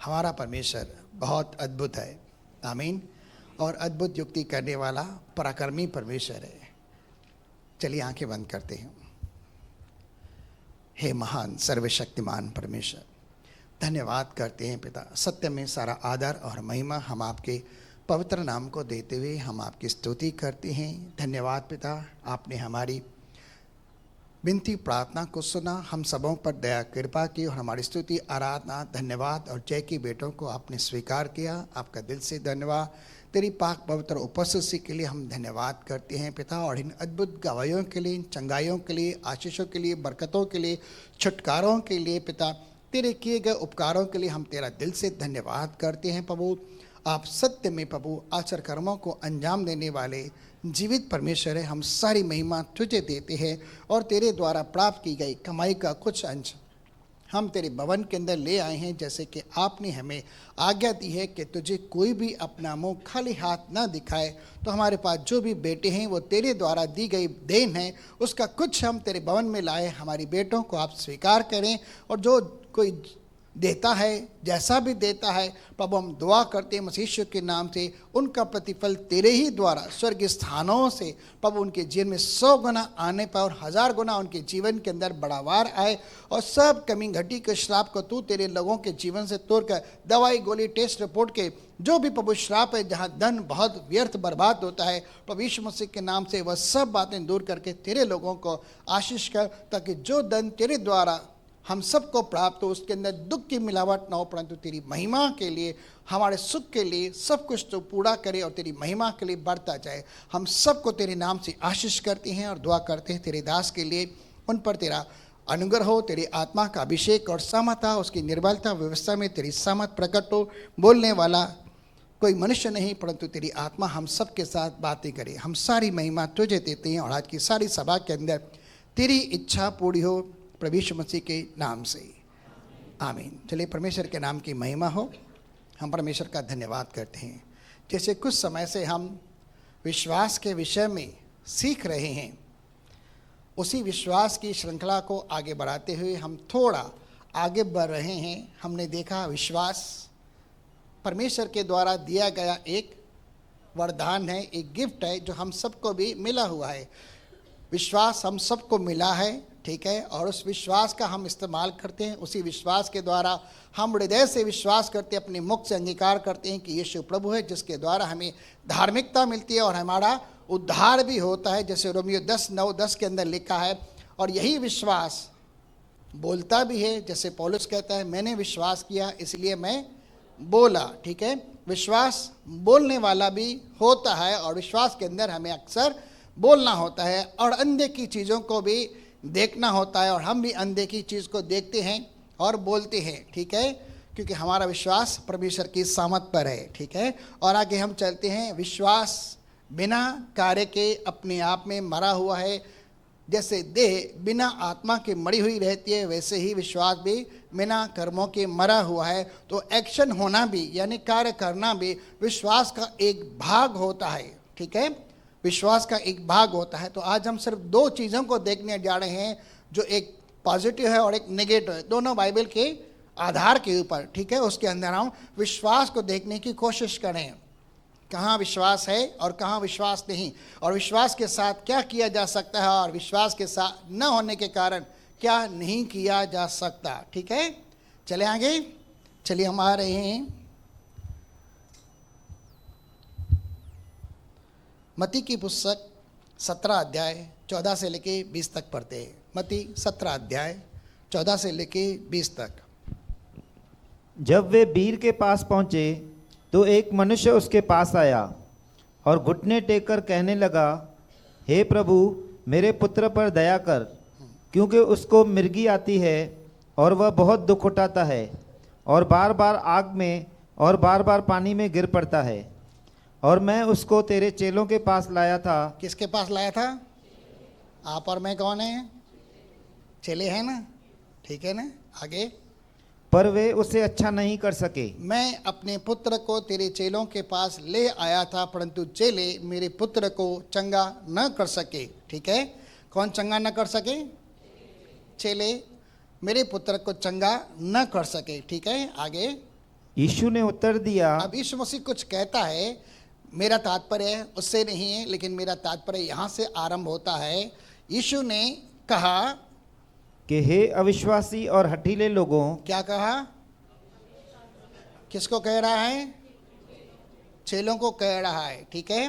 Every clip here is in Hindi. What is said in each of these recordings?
हमारा परमेश्वर बहुत अद्भुत है, आमीन। और अद्भुत युक्ति करने वाला पराक्रमी परमेश्वर है। चलिए आंखें बंद करते हैं। हे महान सर्वशक्तिमान परमेश्वर, धन्यवाद करते हैं पिता। सत्य में सारा आदर और महिमा हम आपके पवित्र नाम को देते हुए हम आपकी स्तुति करते हैं। धन्यवाद पिता, आपने हमारी विनती प्रार्थना को सुना, हम सबों पर दया कृपा की और हमारी स्तुति आराधना धन्यवाद और जय की बेटों को आपने स्वीकार किया। आपका दिल से धन्यवाद। तेरी पाक पवित्र उपस्थिति के लिए हम धन्यवाद करते हैं पिता, और इन अद्भुत गवाहियों के लिए, इन चंगाइयों के लिए, आशीषों के लिए, बरकतों के लिए, छुटकारों के लिए पिता, तेरे किए गए उपकारों के लिए हम तेरा दिल से धन्यवाद करते हैं प्रभु। आप सत्य में प्रभु आचर कर्मों को अंजाम देने वाले जीवित परमेश्वर है। हम सारी महिमा तुझे देते हैं और तेरे द्वारा प्राप्त की गई कमाई का कुछ अंश हम तेरे भवन के अंदर ले आए हैं, जैसे कि आपने हमें आज्ञा दी है कि तुझे कोई भी अपना मुंह खाली हाथ ना दिखाए। तो हमारे पास जो भी बेटे हैं वो तेरे द्वारा दी गई देन है, उसका कुछ हम तेरे भवन में लाए। हमारी बेटों को आप स्वीकार करें, और जो कोई देता है, जैसा भी देता है प्रभु, हम दुआ करते हैं मसीह यीशु के नाम से, उनका प्रतिफल तेरे ही द्वारा स्वर्ग स्थानों से प्रभु उनके जीवन में 100 गुना आने पाए और 1000 गुना उनके जीवन के अंदर बढ़ावार आए। और सब कमी घटी के श्राप को तू तेरे लोगों के जीवन से तोड़कर, दवाई गोली टेस्ट रिपोर्ट के जो भी प्रभु श्राप है, जहाँ धन बहुत व्यर्थ बर्बाद होता है, प्रभु यीशु मसीह के नाम से वह सब बातें दूर करके तेरे लोगों को आशीष कर, ताकि जो धन तेरे द्वारा हम सबको प्राप्त हो उसके अंदर दुख की मिलावट ना हो, परंतु तेरी महिमा के लिए, हमारे सुख के लिए सब कुछ तो पूरा करे और तेरी महिमा के लिए बढ़ता जाए। हम सबको तेरे नाम से आशीष करते हैं और दुआ करते हैं तेरे दास के लिए, उन पर तेरा अनुग्रह हो, तेरी आत्मा का अभिषेक और सामर्थ, उसकी निर्बलता व्यवस्था में तेरी सामर्थ प्रकट हो। बोलने वाला कोई मनुष्य नहीं, परंतु तेरी आत्मा हम सबके साथ बातें करे। हम सारी महिमा तुझे देते हैं और आज की सारी सभा के अंदर तेरी इच्छा पूरी हो, प्रभु यीशु मसीह के नाम से, आमीन। चलिए परमेश्वर के नाम की महिमा हो। हम परमेश्वर का धन्यवाद करते हैं। जैसे कुछ समय से हम विश्वास के विषय में सीख रहे हैं, उसी विश्वास की श्रृंखला को आगे बढ़ाते हुए हम थोड़ा आगे बढ़ रहे हैं। हमने देखा विश्वास परमेश्वर के द्वारा दिया गया एक वरदान है, एक गिफ्ट है जो हम सबको भी मिला हुआ है। विश्वास हम सबको मिला है, ठीक है, और उस विश्वास का हम इस्तेमाल करते हैं। उसी विश्वास के द्वारा हम हृदय से विश्वास करते हैं, अपने मुख से अंगीकार करते हैं कि यीशु प्रभु है, जिसके द्वारा हमें धार्मिकता मिलती है और हमारा उद्धार भी होता है, जैसे रोमियो 10:9-10 के अंदर लिखा है। और यही विश्वास बोलता भी है, जैसे पौलुस कहता है, मैंने विश्वास किया इसलिए मैं बोला, ठीक है। विश्वास बोलने वाला भी होता है और विश्वास के अंदर हमें अक्सर बोलना होता है और अनदेखी चीज़ों को भी देखना होता है, और हम भी अनदेखी चीज़ को देखते हैं और बोलते हैं, ठीक है, क्योंकि हमारा विश्वास परमेश्वर की सामत पर है, ठीक है। और आगे हम चलते हैं। विश्वास बिना कार्य के अपने आप में मरा हुआ है। जैसे देह बिना आत्मा के मरी हुई रहती है, वैसे ही विश्वास भी बिना कर्मों के मरा हुआ है। तो एक्शन होना भी, यानी कार्य करना भी विश्वास का एक भाग होता है, ठीक है, विश्वास का एक भाग होता है। तो आज हम सिर्फ 2 चीज़ों को देखने जा रहे हैं, जो एक पॉजिटिव है और एक नेगेटिव है, दोनों बाइबल के आधार के ऊपर, ठीक है। उसके अंदर हम विश्वास को देखने की कोशिश करें, कहाँ विश्वास है और कहाँ विश्वास नहीं, और विश्वास के साथ क्या किया जा सकता है और विश्वास के साथ न होने के कारण क्या नहीं किया जा सकता, ठीक है। चले आगे, चलिए हम आ रहे हैं मत्ती की पुस्तक 17 अध्याय 14 से लेके 20 तक पढ़ते हैं। मत्ती 17 अध्याय 14 से लेके 20 तक। जब वे बीर के पास पहुँचे तो एक मनुष्य उसके पास आया और घुटने टेक कर कहने लगा, हे प्रभु, मेरे पुत्र पर दया कर, क्योंकि उसको मिर्गी आती है और वह बहुत दुख उठाता है और बार बार आग में और बार बार पानी में गिर पड़ता है। और मैं उसको तेरे चेलों के पास लाया था। किसके पास लाया था? आप और मैं कौन है? चेले हैं ना, ठीक है ना। आगे, पर वे उसे अच्छा नहीं कर सके। मैं अपने पुत्र को तेरे चेलों के पास ले आया था, परंतु चेले मेरे पुत्र को चंगा न कर सके, ठीक है। कौन चंगा न कर सके? चेले मेरे पुत्र को चंगा न कर सके, ठीक है। आगे, यीशु ने उत्तर दिया, अब यीशु मसीह कुछ कहता है, मेरा तात्पर्य उससे नहीं है, लेकिन मेरा तात्पर्य यहाँ से आरंभ होता है। यीशु ने कहा कि हे अविश्वासी और हठीले लोगों, क्या कहा? किसको कह रहा है? चेलों को कह रहा है, ठीक है।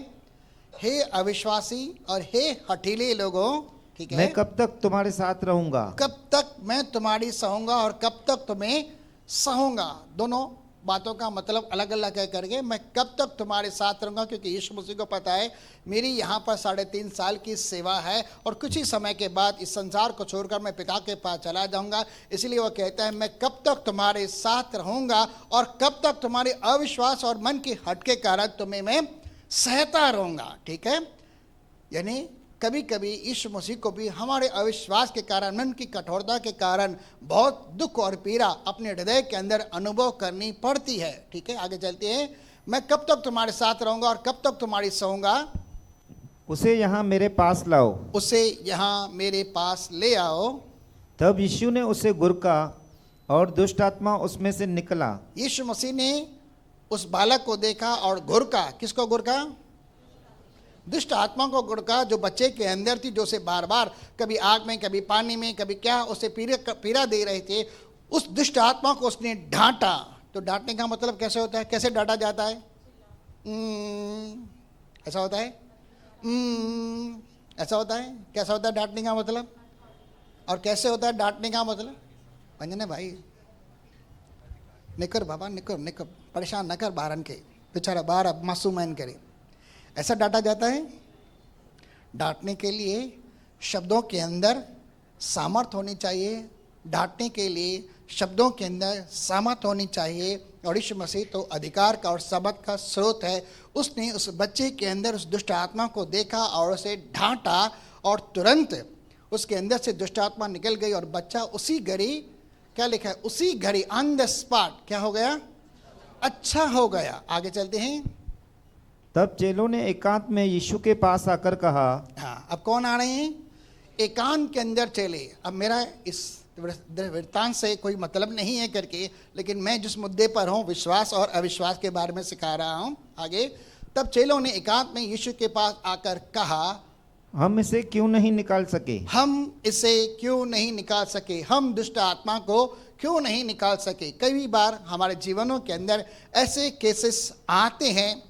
हे अविश्वासी और हे हठीले लोगों, ठीक है, मैं कब तक तुम्हारे साथ रहूंगा? कब तक मैं तुम्हारी सहूंगा और कब तक तुम्हें सहूंगा। दोनों बातों का मतलब अलग अलग है करके, मैं कब तक तुम्हारे साथ रहूंगा, क्योंकि यीशु मसीह को पता है मेरी यहाँ पर 3.5 साल की सेवा है और कुछ ही समय के बाद इस संसार को छोड़कर मैं पिता के पास चला जाऊंगा। इसलिए वह कहता है मैं कब तक तुम्हारे साथ रहूंगा और कब तक तुम्हारे अविश्वास और मन की हट के कारण तुम्हें मैं सहता रहूंगा, ठीक है। यानी कभी कभी यीशु मसीह को भी हमारे अविश्वास के कारण, मन की कठोरता के कारण बहुत दुख और पीड़ा अपने हृदय के अंदर अनुभव करनी पड़ती है, ठीक है। आगे चलते हैं। मैं कब तक तुम्हारे साथ रहूंगा और कब तक तुम्हारी सहूंगा? उसे यहाँ मेरे पास लाओ। उसे यहाँ मेरे पास ले आओ। तब यीशु ने उसे गुरका और दुष्ट आत्मा उसमें से निकला। यीशु मसीह ने उस बालक को देखा और घुरका। किसको घुरका? दुष्ट आत्मा को गुड़का, जो बच्चे के अंदर थी, जो उसे बार बार कभी आग में, कभी पानी में, कभी क्या उसे पीड़ा दे रहे थे। उस दुष्ट आत्मा को उसने डांटा। तो डांटने का मतलब कैसे होता है? कैसे डांटा जाता है? ऐसा होता है, ऐसा होता है। कैसा होता है डांटने का मतलब? और कैसे होता है डांटने का मतलब? अंजने भाई निकर बाबा, निकर निकर, परेशान न कर बारन के, बेचारा बाहर अब मासूमैन करे। ऐसा डांटा जाता है। डांटने के लिए शब्दों के अंदर सामर्थ्य होनी चाहिए। डांटने के लिए शब्दों के अंदर सामर्थ्य होनी चाहिए। और यीशु मसीह तो अधिकार का और सबक का स्रोत है। उसने उस बच्चे के अंदर उस दुष्ट आत्मा को देखा और उसे डांटा और तुरंत उसके अंदर से दुष्ट आत्मा निकल गई और बच्चा उसी घड़ी, क्या लिखा है, उसी घड़ी ऑन द स्पॉट क्या हो गया? अच्छा हो गया। आगे चलते हैं। तब चेलों ने एकांत में यीशु के पास आकर कहा। हाँ, अब कौन आ रहे हैं? एकांत के अंदर चले। अब मेरा इस वृत्तांत से कोई मतलब नहीं है करके, लेकिन मैं जिस मुद्दे पर हूँ, विश्वास और अविश्वास के बारे में सिखा रहा हूँ। आगे, तब चेलों ने एकांत में यीशु के पास आकर कहा, हम इसे क्यों नहीं निकाल सके? हम इसे क्यों नहीं निकाल सके? हम दुष्ट आत्मा को क्यों नहीं निकाल सके? कई बार हमारे जीवनों के अंदर ऐसे केसेस आते हैं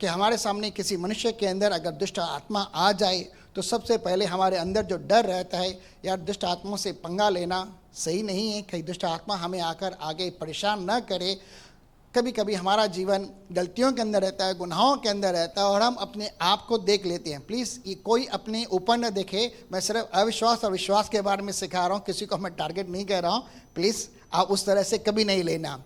कि हमारे सामने किसी मनुष्य के अंदर अगर दुष्ट आत्मा आ जाए तो सबसे पहले हमारे अंदर जो डर रहता है, यार दुष्ट आत्माओं से पंगा लेना सही नहीं है, कहीं दुष्ट आत्मा हमें आकर आगे परेशान न करे। कभी कभी हमारा जीवन गलतियों के अंदर रहता है, गुनाहों के अंदर रहता है और हम अपने आप को देख लेते हैं। प्लीज़ ये कोई अपने ऊपर न देखे। मैं सिर्फ अविश्वास और विश्वास के बारे में सिखा रहा हूँ, किसी को मैं टारगेट नहीं कर रहा हूँ। प्लीज़ आप उस तरह से कभी नहीं लेना।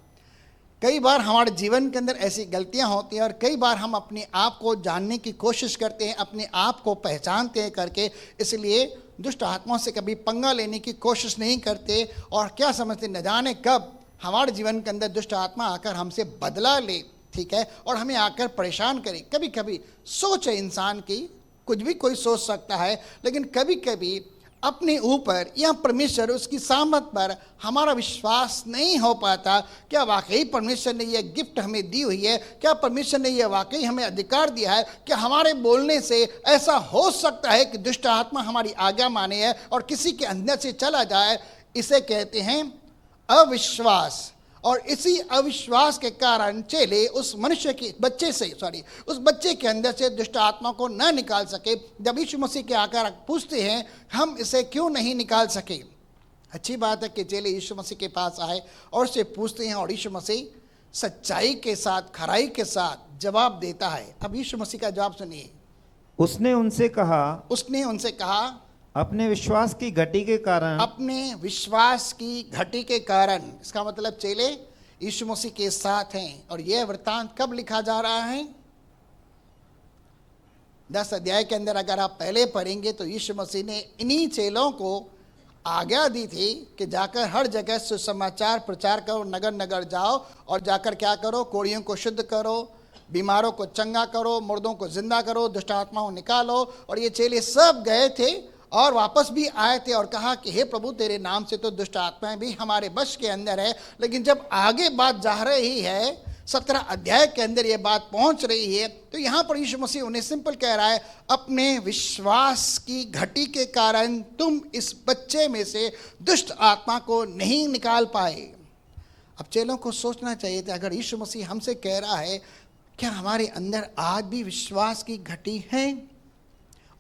कई बार हमारे जीवन के अंदर ऐसी गलतियां होती हैं और कई बार हम अपने आप को जानने की कोशिश करते हैं, अपने आप को पहचानते हैं करके, इसलिए दुष्ट आत्माओं से कभी पंगा लेने की कोशिश नहीं करते और क्या समझते, न जाने कब हमारे जीवन के अंदर दुष्ट आत्मा आकर हमसे बदला ले, ठीक है, और हमें आकर परेशान करे। कभी कभी सोच है इंसान की, कुछ भी कोई सोच सकता है, लेकिन कभी कभी अपने ऊपर या परमेश्वर उसकी सामत पर हमारा विश्वास नहीं हो पाता। क्या वाकई परमेश्वर ने यह गिफ्ट हमें दी हुई है? क्या परमेश्वर ने यह वाकई हमें अधिकार दिया है? क्या हमारे बोलने से ऐसा हो सकता है कि दुष्ट आत्मा हमारी आज्ञा माने है और किसी के अंदर से चला जाए? इसे कहते हैं अविश्वास। और इसी अविश्वास के कारण चेले उस मनुष्य के उस बच्चे के अंदर से दुष्ट आत्मा को न निकाल सके। जब यीशु मसीह के आकर पूछते हैं हम इसे क्यों नहीं निकाल सके, अच्छी बात है कि चेले यीशु मसीह के पास आए और उससे पूछते हैं और यीशु मसीह सच्चाई के साथ, खराई के साथ जवाब देता है। अब यीशु मसीह का जवाब सुनिए। उसने उनसे कहा, अपने विश्वास की घटी के कारण, अपने विश्वास की घटी के कारण। इसका मतलब चेले यीशु मसीह के साथ हैं। और यह वृत्तांत कब लिखा जा रहा है? 10 अध्याय के अंदर अगर आप पहले पढ़ेंगे तो यीशु मसीह ने इन्हीं चेलों को आज्ञा दी थी कि जाकर हर जगह सुसमाचार प्रचार करो, नगर नगर जाओ और जाकर क्या करो, कोढ़ियों को शुद्ध करो, बीमारों को चंगा करो, मुर्दों को जिंदा करो, दुष्ट आत्माओं निकालो। और ये चेले सब गए थे और वापस भी आए थे और कहा कि हे प्रभु तेरे नाम से तो दुष्ट आत्माएं भी हमारे वश के अंदर है। लेकिन जब आगे बात जा रही है, 17 अध्याय के अंदर ये बात पहुंच रही है, तो यहाँ पर यीशु मसीह उन्हें सिंपल कह रहा है, अपने विश्वास की घटी के कारण तुम इस बच्चे में से दुष्ट आत्मा को नहीं निकाल पाए। अब चेलों को सोचना चाहिए था, अगर यीशु मसीह हमसे कह रहा है, क्या हमारे अंदर आज भी विश्वास की घटी है?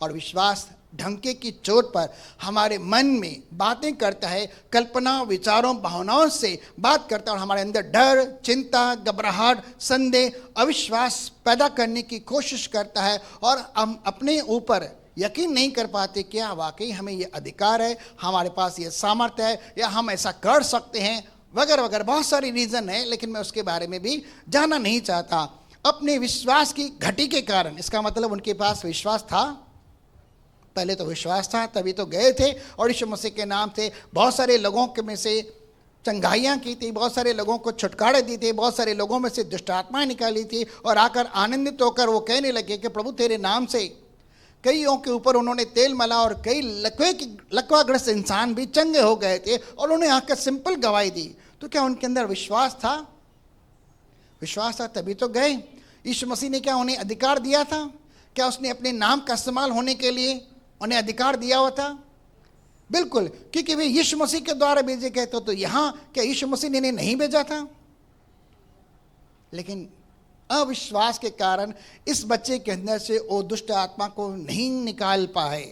और विश्वास ढंके की चोट पर हमारे मन में बातें करता है, कल्पना, विचारों, भावनाओं से बात करता है और हमारे अंदर डर, चिंता, घबराहट, संदेह, अविश्वास पैदा करने की कोशिश करता है और हम अपने ऊपर यकीन नहीं कर पाते क्या वाकई हमें ये अधिकार है, हमारे पास ये सामर्थ्य है, या हम ऐसा कर सकते हैं, वगैरह वगैरह। बहुत सारी रीज़न है, लेकिन मैं उसके बारे में भी जानना नहीं चाहता। अपने विश्वास की घटी के कारण, इसका मतलब उनके पास विश्वास था, पहले तो विश्वास था तभी तो गए थे और यीशु मसीह के नाम से बहुत सारे लोगों के में से चंगाइयाँ की थी, बहुत सारे लोगों को छुटकारे दी थी, बहुत सारे लोगों में से दुष्ट आत्माएं निकाली थी और आकर आनंदित होकर वो कहने लगे कि प्रभु तेरे नाम से कईयों के ऊपर उन्होंने तेल मला और कई लकवाग्रस्त इंसान भी चंगे हो गए थे और उन्होंने आकर सिंपल गवाही दी। तो क्या उनके अंदर विश्वास था? विश्वास था तभी तो गए। यीशु मसीह ने क्या उन्हें अधिकार दिया था? क्या उसने अपने नाम का इस्तेमाल होने के लिए उन्हें अधिकार दिया हुआ था? बिल्कुल, क्योंकि वे यीशु मसीह के द्वारा भेजे गए थे। तो यहाँ क्या यीशु मसीह ने इन्हें नहीं भेजा था? लेकिन अविश्वास के कारण इस बच्चे के अंदर से वो दुष्ट आत्मा को नहीं निकाल पाए।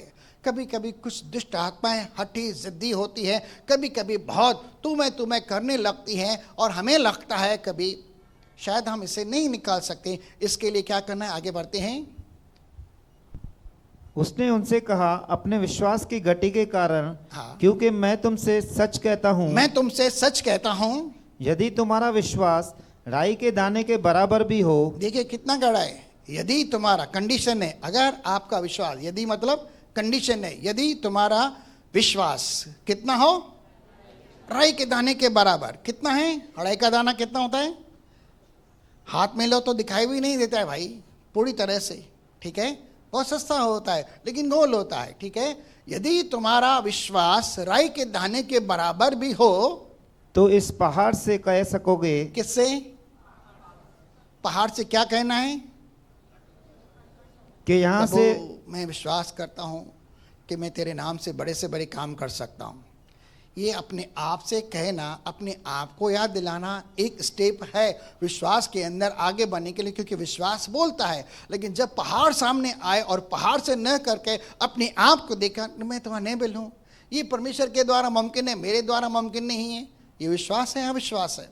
कभी कभी कुछ दुष्ट आत्माएं हठी जिद्दी होती है, कभी कभी बहुत तुम्हें करने लगती हैं और हमें लगता है कभी शायद हम इसे नहीं निकाल सकते। इसके लिए क्या करना है? आगे बढ़ते हैं। उसने उनसे कहा, अपने विश्वास की घटी के कारण, हाँ। क्योंकि मैं तुमसे सच कहता हूँ, यदि तुम्हारा विश्वास राई के दाने के बराबर भी हो। देखिए कितना गड़ा है, यदि तुम्हारा, कंडीशन है, अगर आपका विश्वास, यदि मतलब कंडीशन है, यदि तुम्हारा विश्वास कितना हो? राई के दाने के बराबर। कितना है? राई का दाना कितना होता है? हाथ में लो तो दिखाई भी नहीं देता है भाई पूरी तरह से, ठीक है, बहुत सस्ता होता है लेकिन गोल होता है, ठीक है। यदि तुम्हारा विश्वास राई के दाने के बराबर भी हो तो इस पहाड़ से कह सकोगे। किससे? पहाड़ से क्या कहना है? कि यहाँ से, मैं विश्वास करता हूँ कि मैं तेरे नाम से बड़े काम कर सकता हूँ। ये अपने आप से कहना, अपने आप को याद दिलाना एक स्टेप है विश्वास के अंदर आगे बढ़ने के लिए, क्योंकि विश्वास बोलता है। लेकिन जब पहाड़ सामने आए और पहाड़ से न करके अपने आप को देखा, मैं तो अनेबल हूँ, ये परमेश्वर के द्वारा मुमकिन है, मेरे द्वारा मुमकिन नहीं है, ये विश्वास है, अविश्वास है।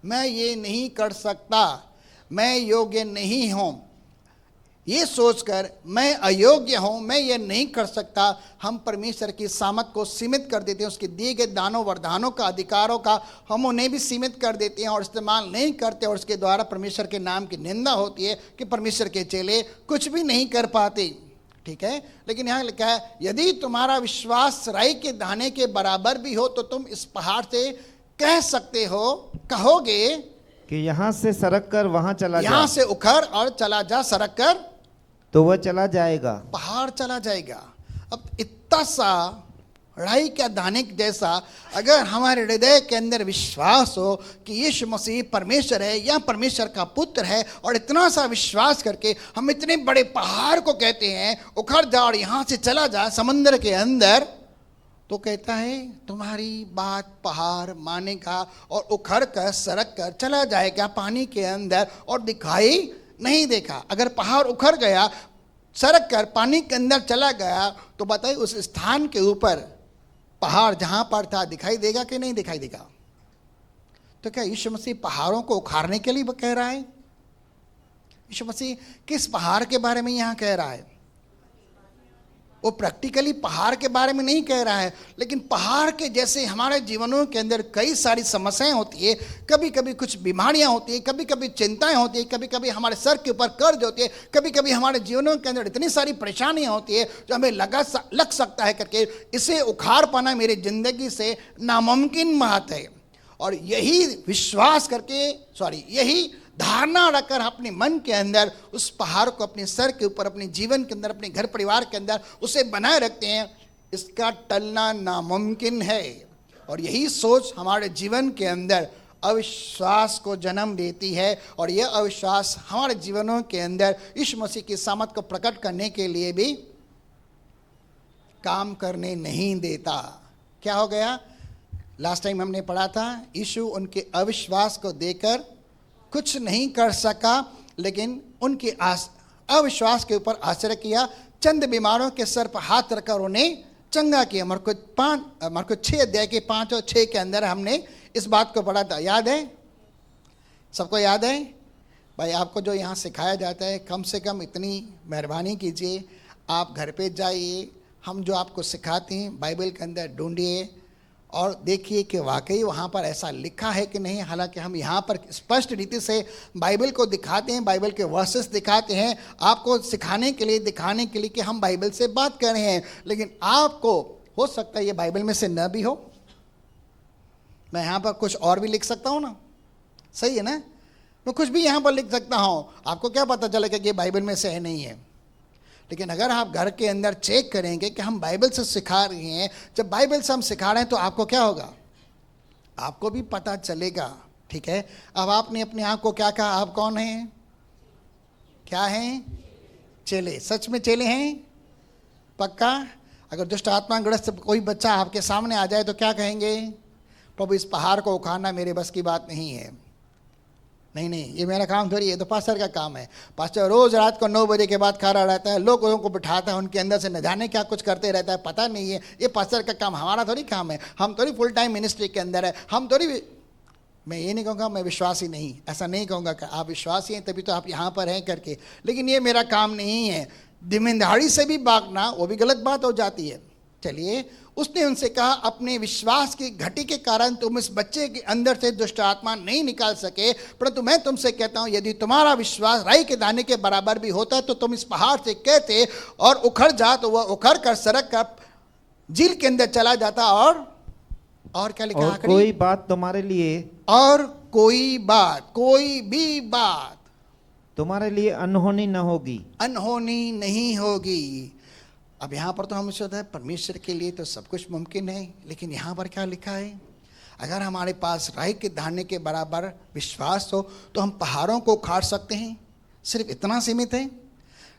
मैं ये नहीं कर सकता, मैं योग्य नहीं हूँ, ये सोचकर मैं अयोग्य हूँ, मैं ये नहीं कर सकता, हम परमेश्वर की सामर्थ को सीमित कर देते हैं, उसके दिए गए दानों वरदानों का, अधिकारों का हम उन्हें भी सीमित कर देते हैं और इस्तेमाल नहीं करते और उसके द्वारा परमेश्वर के नाम की निंदा होती है कि परमेश्वर के चेले कुछ भी नहीं कर पाते, ठीक है। लेकिन यहाँ लिखा है, यदि तुम्हारा विश्वास राई के दाने के बराबर भी हो तो तुम इस पहाड़ से कह सकते हो, कहोगे कि यहाँ से सरक कर वहाँ चला जा, यहाँ से उखड़ और चला जा, सरक कर, तो वह चला जाएगा, पहाड़ चला जाएगा। अब इतना सा राई का दाने जैसा अगर हमारे हृदय के अंदर विश्वास हो कि यीशु मसीह परमेश्वर है या परमेश्वर का पुत्र है, और इतना सा विश्वास करके हम इतने बड़े पहाड़ को कहते हैं उखड़ जा और यहाँ से चला जा समंदर के अंदर, तो कहता है तुम्हारी बात पहाड़ मानेगा और उखड़ कर सरक कर चला जाएगा पानी के अंदर और दिखाई नहीं देखा। अगर पहाड़ उखड़ गया, सरक कर पानी के अंदर चला गया, तो बताइए उस स्थान के ऊपर पहाड़ जहां पर था दिखाई देगा कि नहीं दिखाई देगा? तो क्या यीशु मसीह पहाड़ों को उखाड़ने के लिए कह रहा है? यीशु मसीह किस पहाड़ के बारे में यहां कह रहा है? वो प्रैक्टिकली पहाड़ के बारे में नहीं कह रहा है, लेकिन पहाड़ के जैसे हमारे जीवनों के अंदर कई सारी समस्याएं होती है, कभी कभी कुछ बीमारियां होती है, कभी कभी चिंताएं होती है, कभी कभी हमारे सर के ऊपर कर्ज होती है, कभी कभी हमारे जीवनों के अंदर इतनी सारी परेशानियां होती है जो हमें लग सकता है करके इसे उखाड़ पाना मेरी जिंदगी से नामुमकिन बात है। और यही विश्वास करके, यही धारणा रखकर अपने मन के अंदर उस पहाड़ को अपने सर के ऊपर, अपने जीवन के अंदर, अपने घर परिवार के अंदर उसे बनाए रखते हैं, इसका टलना नामुमकिन है। और यही सोच हमारे जीवन के अंदर अविश्वास को जन्म देती है, और यह अविश्वास हमारे जीवनों के अंदर यीशु मसीह की सामर्थ को प्रकट करने के लिए भी काम करने नहीं देता। क्या हो गया? लास्ट टाइम हमने पढ़ा था, यीशु उनके अविश्वास को देखकर कुछ नहीं कर सका, लेकिन उनके अविश्वास के ऊपर आश्चर्य किया। चंद बीमारों के सर पर हाथ रखकर उन्हें चंगा किया। मरकुस 6 अध्याय के 5 और 6 के अंदर हमने इस बात को पढ़ा था। याद है? सबको याद है? भाई आपको जो यहाँ सिखाया जाता है, कम से कम इतनी मेहरबानी कीजिए, आप घर पे जाइए, हम जो आपको सिखाते हैं बाइबल के अंदर ढूंढिए और देखिए कि वाकई वहाँ पर ऐसा लिखा है कि नहीं। हालांकि हम यहाँ पर स्पष्ट रीति से बाइबल को दिखाते हैं, बाइबल के वर्सेस दिखाते हैं, आपको सिखाने के लिए, दिखाने के लिए कि हम बाइबल से बात कर रहे हैं। लेकिन आपको हो सकता है ये बाइबल में से न भी हो। मैं यहाँ पर कुछ और भी लिख सकता हूँ ना, सही है ना? मैं कुछ भी यहाँ पर लिख सकता हूँ, आपको क्या पता चलेगा कि ये बाइबल में से है नहीं है। लेकिन अगर आप घर के अंदर चेक करेंगे कि हम बाइबल से सिखा रहे हैं, जब बाइबल से हम सिखा रहे हैं तो आपको क्या होगा? आपको भी पता चलेगा। ठीक है, अब आपने अपने आप को क्या कहा? आप कौन हैं? क्या हैं? चेले। सच में चेले हैं? पक्का? अगर दुष्ट आत्मा ग्रस्त कोई बच्चा आपके सामने आ जाए तो क्या कहेंगे? प्रभु इस पहाड़ को उखाड़ना मेरे बस की बात नहीं है। नहीं, ये मेरा काम थोड़ी है, तो पास्टर का काम है। पास्टर रोज रात को 9 बजे के बाद खड़ा रहता है, लोगों को बिठाता है, उनके अंदर से न जाने क्या कुछ करते रहता है, पता नहीं है। ये पास्टर का काम, हमारा थोड़ी काम है। हम थोड़ी फुल टाइम मिनिस्ट्री के अंदर है, हम थोड़ी। मैं ये नहीं कहूँगा मैं विश्वासी नहीं, ऐसा नहीं कहूँगा कि आप विश्वासी हैं तभी तो आप यहाँ पर हैं करके, लेकिन ये मेरा काम नहीं है। जिम्मेदारी से भी भागना वो भी गलत बात हो जाती है। चलिए, उसने उनसे कहा, अपने विश्वास की घटी के कारण तुम इस बच्चे के अंदर से दुष्ट आत्मा नहीं निकाल सके, परंतु मैं तुमसे कहता हूं, यदि तुम्हारा विश्वास राई के दाने के बराबर भी होता तो तुम इस पहाड़ से कहते और उखड़ जा, तो वह उखड़ कर सड़क कर झील के अंदर चला जाता। और क्या लिखा? और कोई बात तुम्हारे लिए, और कोई बात, कोई भी बात तुम्हारे लिए अनहोनी न होगी, अनहोनी नहीं होगी। अब यहाँ पर तो हम सोचते हैं परमेश्वर के लिए तो सब कुछ मुमकिन है, लेकिन यहाँ पर क्या लिखा है? अगर हमारे पास राई के दाने के बराबर विश्वास हो तो हम पहाड़ों को उखाड़ सकते हैं। सिर्फ इतना सीमित है।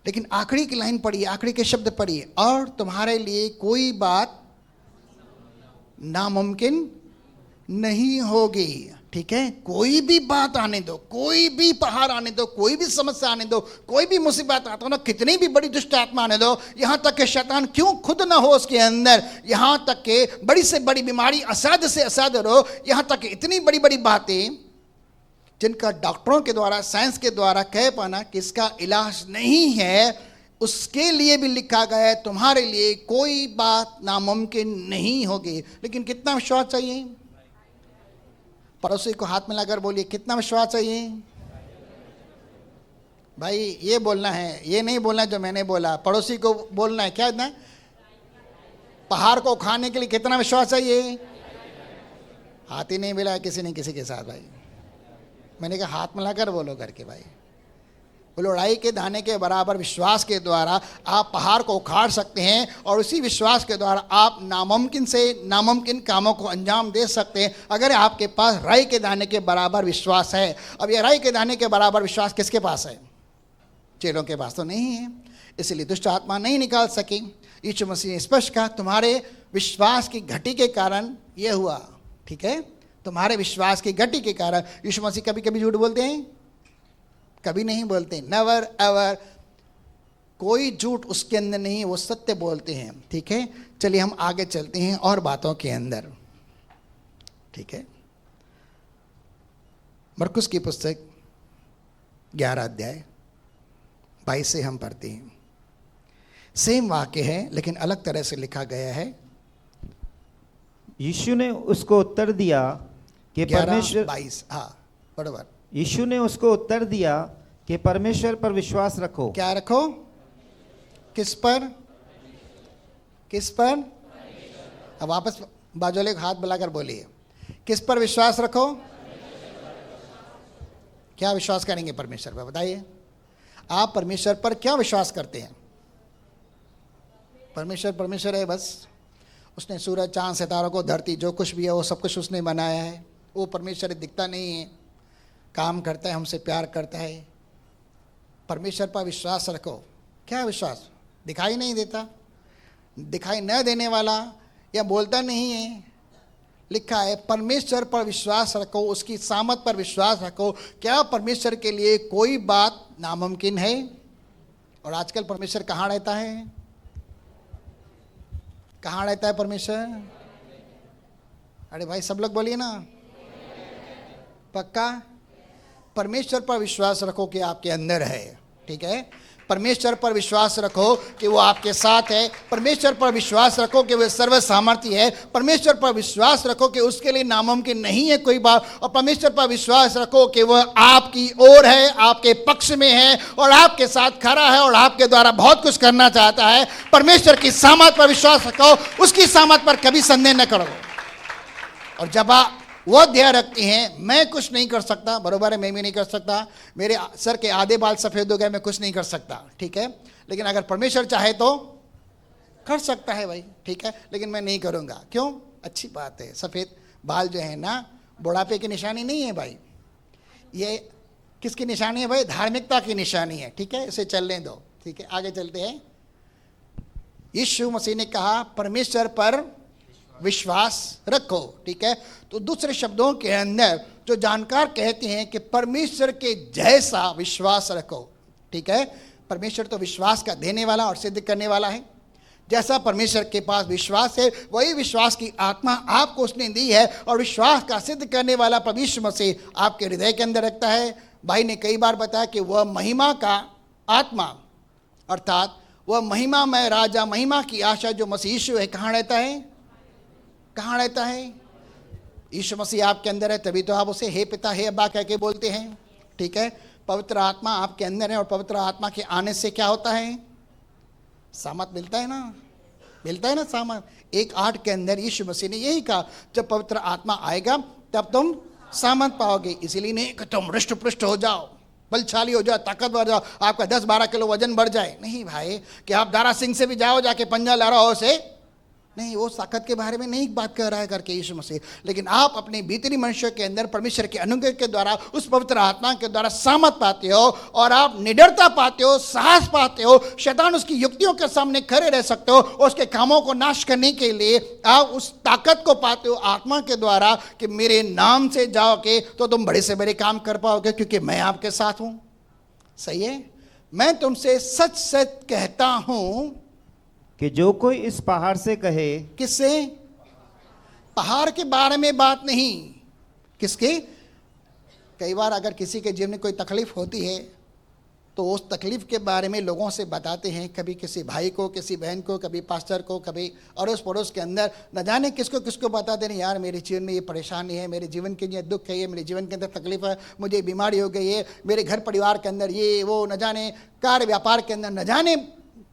लेकिन आखिरी की लाइन पढ़िए, आखिरी के शब्द पढ़िए, और तुम्हारे लिए कोई बात नामुमकिन नहीं होगी। ठीक है, कोई भी बात आने दो, कोई भी पहाड़ आने दो, कोई भी समस्या आने दो, कोई भी मुसीबत आता हो ना, कितनी भी बड़ी दुष्ट आत्मा आने दो, यहाँ तक कि शैतान क्यों खुद ना हो उसके अंदर, यहाँ तक कि बड़ी से बड़ी बीमारी, असाध्य से असाध्य हो, यहाँ तक कि इतनी बड़ी बड़ी बातें जिनका डॉक्टरों के द्वारा, साइंस के द्वारा कह पाना कि इसका इलाज नहीं है, उसके लिए भी लिखा गया है तुम्हारे लिए कोई बात नामुमकिन नहीं होगी। लेकिन कितना विश्वास चाहिए? पड़ोसी को हाथ मिलाकर बोलिए, कितना विश्वास चाहिए? भाई ये बोलना है, ये नहीं बोलना जो मैंने बोला, पड़ोसी को बोलना है। क्या ना, पहाड़ को उखाड़ने के लिए कितना विश्वास चाहिए? हाथ ही नहीं मिला किसी ने किसी के साथ। भाई मैंने कहा हाथ मिलाकर बोलो करके। भाई बोलो, राई के दाने के बराबर विश्वास के द्वारा आप पहाड़ को उखाड़ सकते हैं, और उसी विश्वास के द्वारा आप नामुमकिन से नामुमकिन कामों को अंजाम दे सकते हैं, अगर आपके पास राई के दाने के बराबर विश्वास है। अब ये राई के दाने के बराबर विश्वास किसके पास है? चेलों के पास तो नहीं है, इसलिए दुष्ट आत्मा नहीं निकाल सकी। यीशु मसीह ने स्पष्ट कहा, तुम्हारे विश्वास की घटी के कारण ये हुआ। ठीक है, तुम्हारे विश्वास की घटी के कारण। यीशु मसीह कभी कभी झूठ बोलते हैं? कभी नहीं बोलते, नेवर एवर। कोई झूठ उसके अंदर नहीं है, वो सत्य बोलते हैं। ठीक है, चलिए हम आगे चलते हैं और बातों के अंदर। ठीक है, मरकुस की पुस्तक 11 अध्याय 22 से हम पढ़ते हैं। सेम वाक्य है लेकिन अलग तरह से लिखा गया है। यीशु ने उसको उत्तर दिया कि परमेश्वर 22, हाँ बराबर। यीशु ने उसको उत्तर दिया कि परमेश्वर पर विश्वास रखो। क्या रखो? किस पर? किस पर? अब वापस बाजूले को हाथ बुलाकर बोलिए, किस पर विश्वास रखो? क्या विश्वास करेंगे परमेश्वर पर? बताइए, आप परमेश्वर पर क्या विश्वास करते हैं? परमेश्वर परमेश्वर है बस। उसने सूरज, चांद, सितारों को, धरती, जो कुछ भी है वो सब कुछ उसने बनाया है। वो परमेश्वर दिखता नहीं है, काम करता है, हमसे प्यार करता है। परमेश्वर पर विश्वास रखो। क्या विश्वास? दिखाई नहीं देता, दिखाई न देने वाला या बोलता नहीं है। लिखा है परमेश्वर पर विश्वास रखो, उसकी सामर्थ पर विश्वास रखो। क्या परमेश्वर के लिए कोई बात नामुमकिन है? और आजकल परमेश्वर कहाँ रहता है? कहाँ रहता है परमेश्वर? अरे भाई सब लोग बोलिए ना, पक्का? परमेश्वर पर विश्वास रखो कि आपके अंदर है, ठीक है? परमेश्वर पर विश्वास रखो कि वो आपके साथ है। परमेश्वर पर विश्वास रखो कि वो सर्व सामर्थ्य है। परमेश्वर पर विश्वास रखो कि उसके लिए नामुमकिन नहीं है कोई बात। और परमेश्वर पर विश्वास रखो कि वह आपकी ओर है, आपके पक्ष में है और आपके साथ खड़ा है और आपके द्वारा बहुत कुछ करना चाहता है। परमेश्वर की सामर्थ पर विश्वास रखो, उसकी सामर्थ पर कभी संदेह न करो। और जब आप वो ध्यान रखती हैं, मैं कुछ नहीं कर सकता, बरोबर है, मैं भी नहीं कर सकता, मेरे सर के आधे बाल सफ़ेद हो गए, मैं कुछ नहीं कर सकता, ठीक है? लेकिन अगर परमेश्वर चाहे तो कर सकता है भाई, ठीक है? लेकिन मैं नहीं करूँगा। क्यों? अच्छी बात है। सफ़ेद बाल जो है ना, बुढ़ापे की निशानी नहीं है भाई। ये किसकी निशानी है भाई? धार्मिकता की निशानी है, ठीक है? इसे चलने दो, ठीक है? आगे चलते हैं। यीशु मसीह ने कहा परमेश्वर पर विश्वास रखो, ठीक है? तो दूसरे शब्दों के अंदर जो जानकार कहते हैं कि परमेश्वर के जैसा विश्वास रखो, ठीक है? परमेश्वर तो विश्वास का देने वाला और सिद्ध करने वाला है। जैसा परमेश्वर के पास विश्वास है, वही विश्वास की आत्मा आपको उसने दी है और विश्वास का सिद्ध करने वाला परमेश्वर मसीह आपके हृदय के अंदर रखता है। भाई ने कई बार बताया कि वह महिमा का आत्मा, अर्थात वह महिमा में राजा, महिमा की आशा जो मसीह यीशु है, कहाँ रहता है? कहाँ रहता है? यीशु मसीह आपके अंदर है, तभी तो आप उसे हे पिता, हे अब्बा कह के बोलते हैं, ठीक है? पवित्र आत्मा आपके अंदर है और पवित्र आत्मा के आने से क्या होता है? सामर्थ मिलता है ना, मिलता है ना सामर्थ। 1:8 के अंदर यीशु मसीह ने यही कहा, जब पवित्र आत्मा आएगा तब तुम सामर्थ पाओगे। इसीलिए नहीं कि तुम हृष्ट पुष्ट हो जाओ, बलशाली हो जाओ, ताकतवर जाओ, आपका 10-12 किलो वजन बढ़ जाए। नहीं भाई, कि आप दारा सिंह से भी जाओ जाके पंजा लड़ा हो से नहीं, वो ताकत के बारे में नहीं बात कर रहा है करके यीशु मसीह। लेकिन आप अपने भीतरी मनुष्य के अंदर परमेश्वर के अनुग्रह के द्वारा, उस पवित्र आत्मा के द्वारा सामर्थ पाते हो और आप निडरता पाते हो, साहस पाते हो। शैतान उसकी युक्तियों के सामने खड़े रह सकते हो और उसके कामों को नाश करने के लिए आप उस ताकत को पाते हो आत्मा के द्वारा कि मेरे नाम से जाओगे तो तुम बड़े से बड़े काम कर पाओगे, क्योंकि मैं आपके साथ हूं। सही है? मैं तुमसे सच सच कहता हूं कि जो कोई इस पहाड़ से कहे। किससे? पहाड़ के बारे में बात नहीं, किसके? कई बार अगर किसी के जीवन में कोई तकलीफ होती है तो उस तकलीफ के बारे में लोगों से बताते हैं, कभी किसी भाई को, किसी बहन को, कभी पास्टर को, कभी अड़ोस पड़ोस के अंदर, न जाने किसको किसको बताते हैं, यार मेरे जीवन में ये परेशानी है, मेरे जीवन के लिए दुख है, ये मेरे जीवन के अंदर तकलीफ है, मुझे बीमारी हो गई है, मेरे घर परिवार के अंदर ये वो, न जाने कार्य व्यापार के अंदर न जाने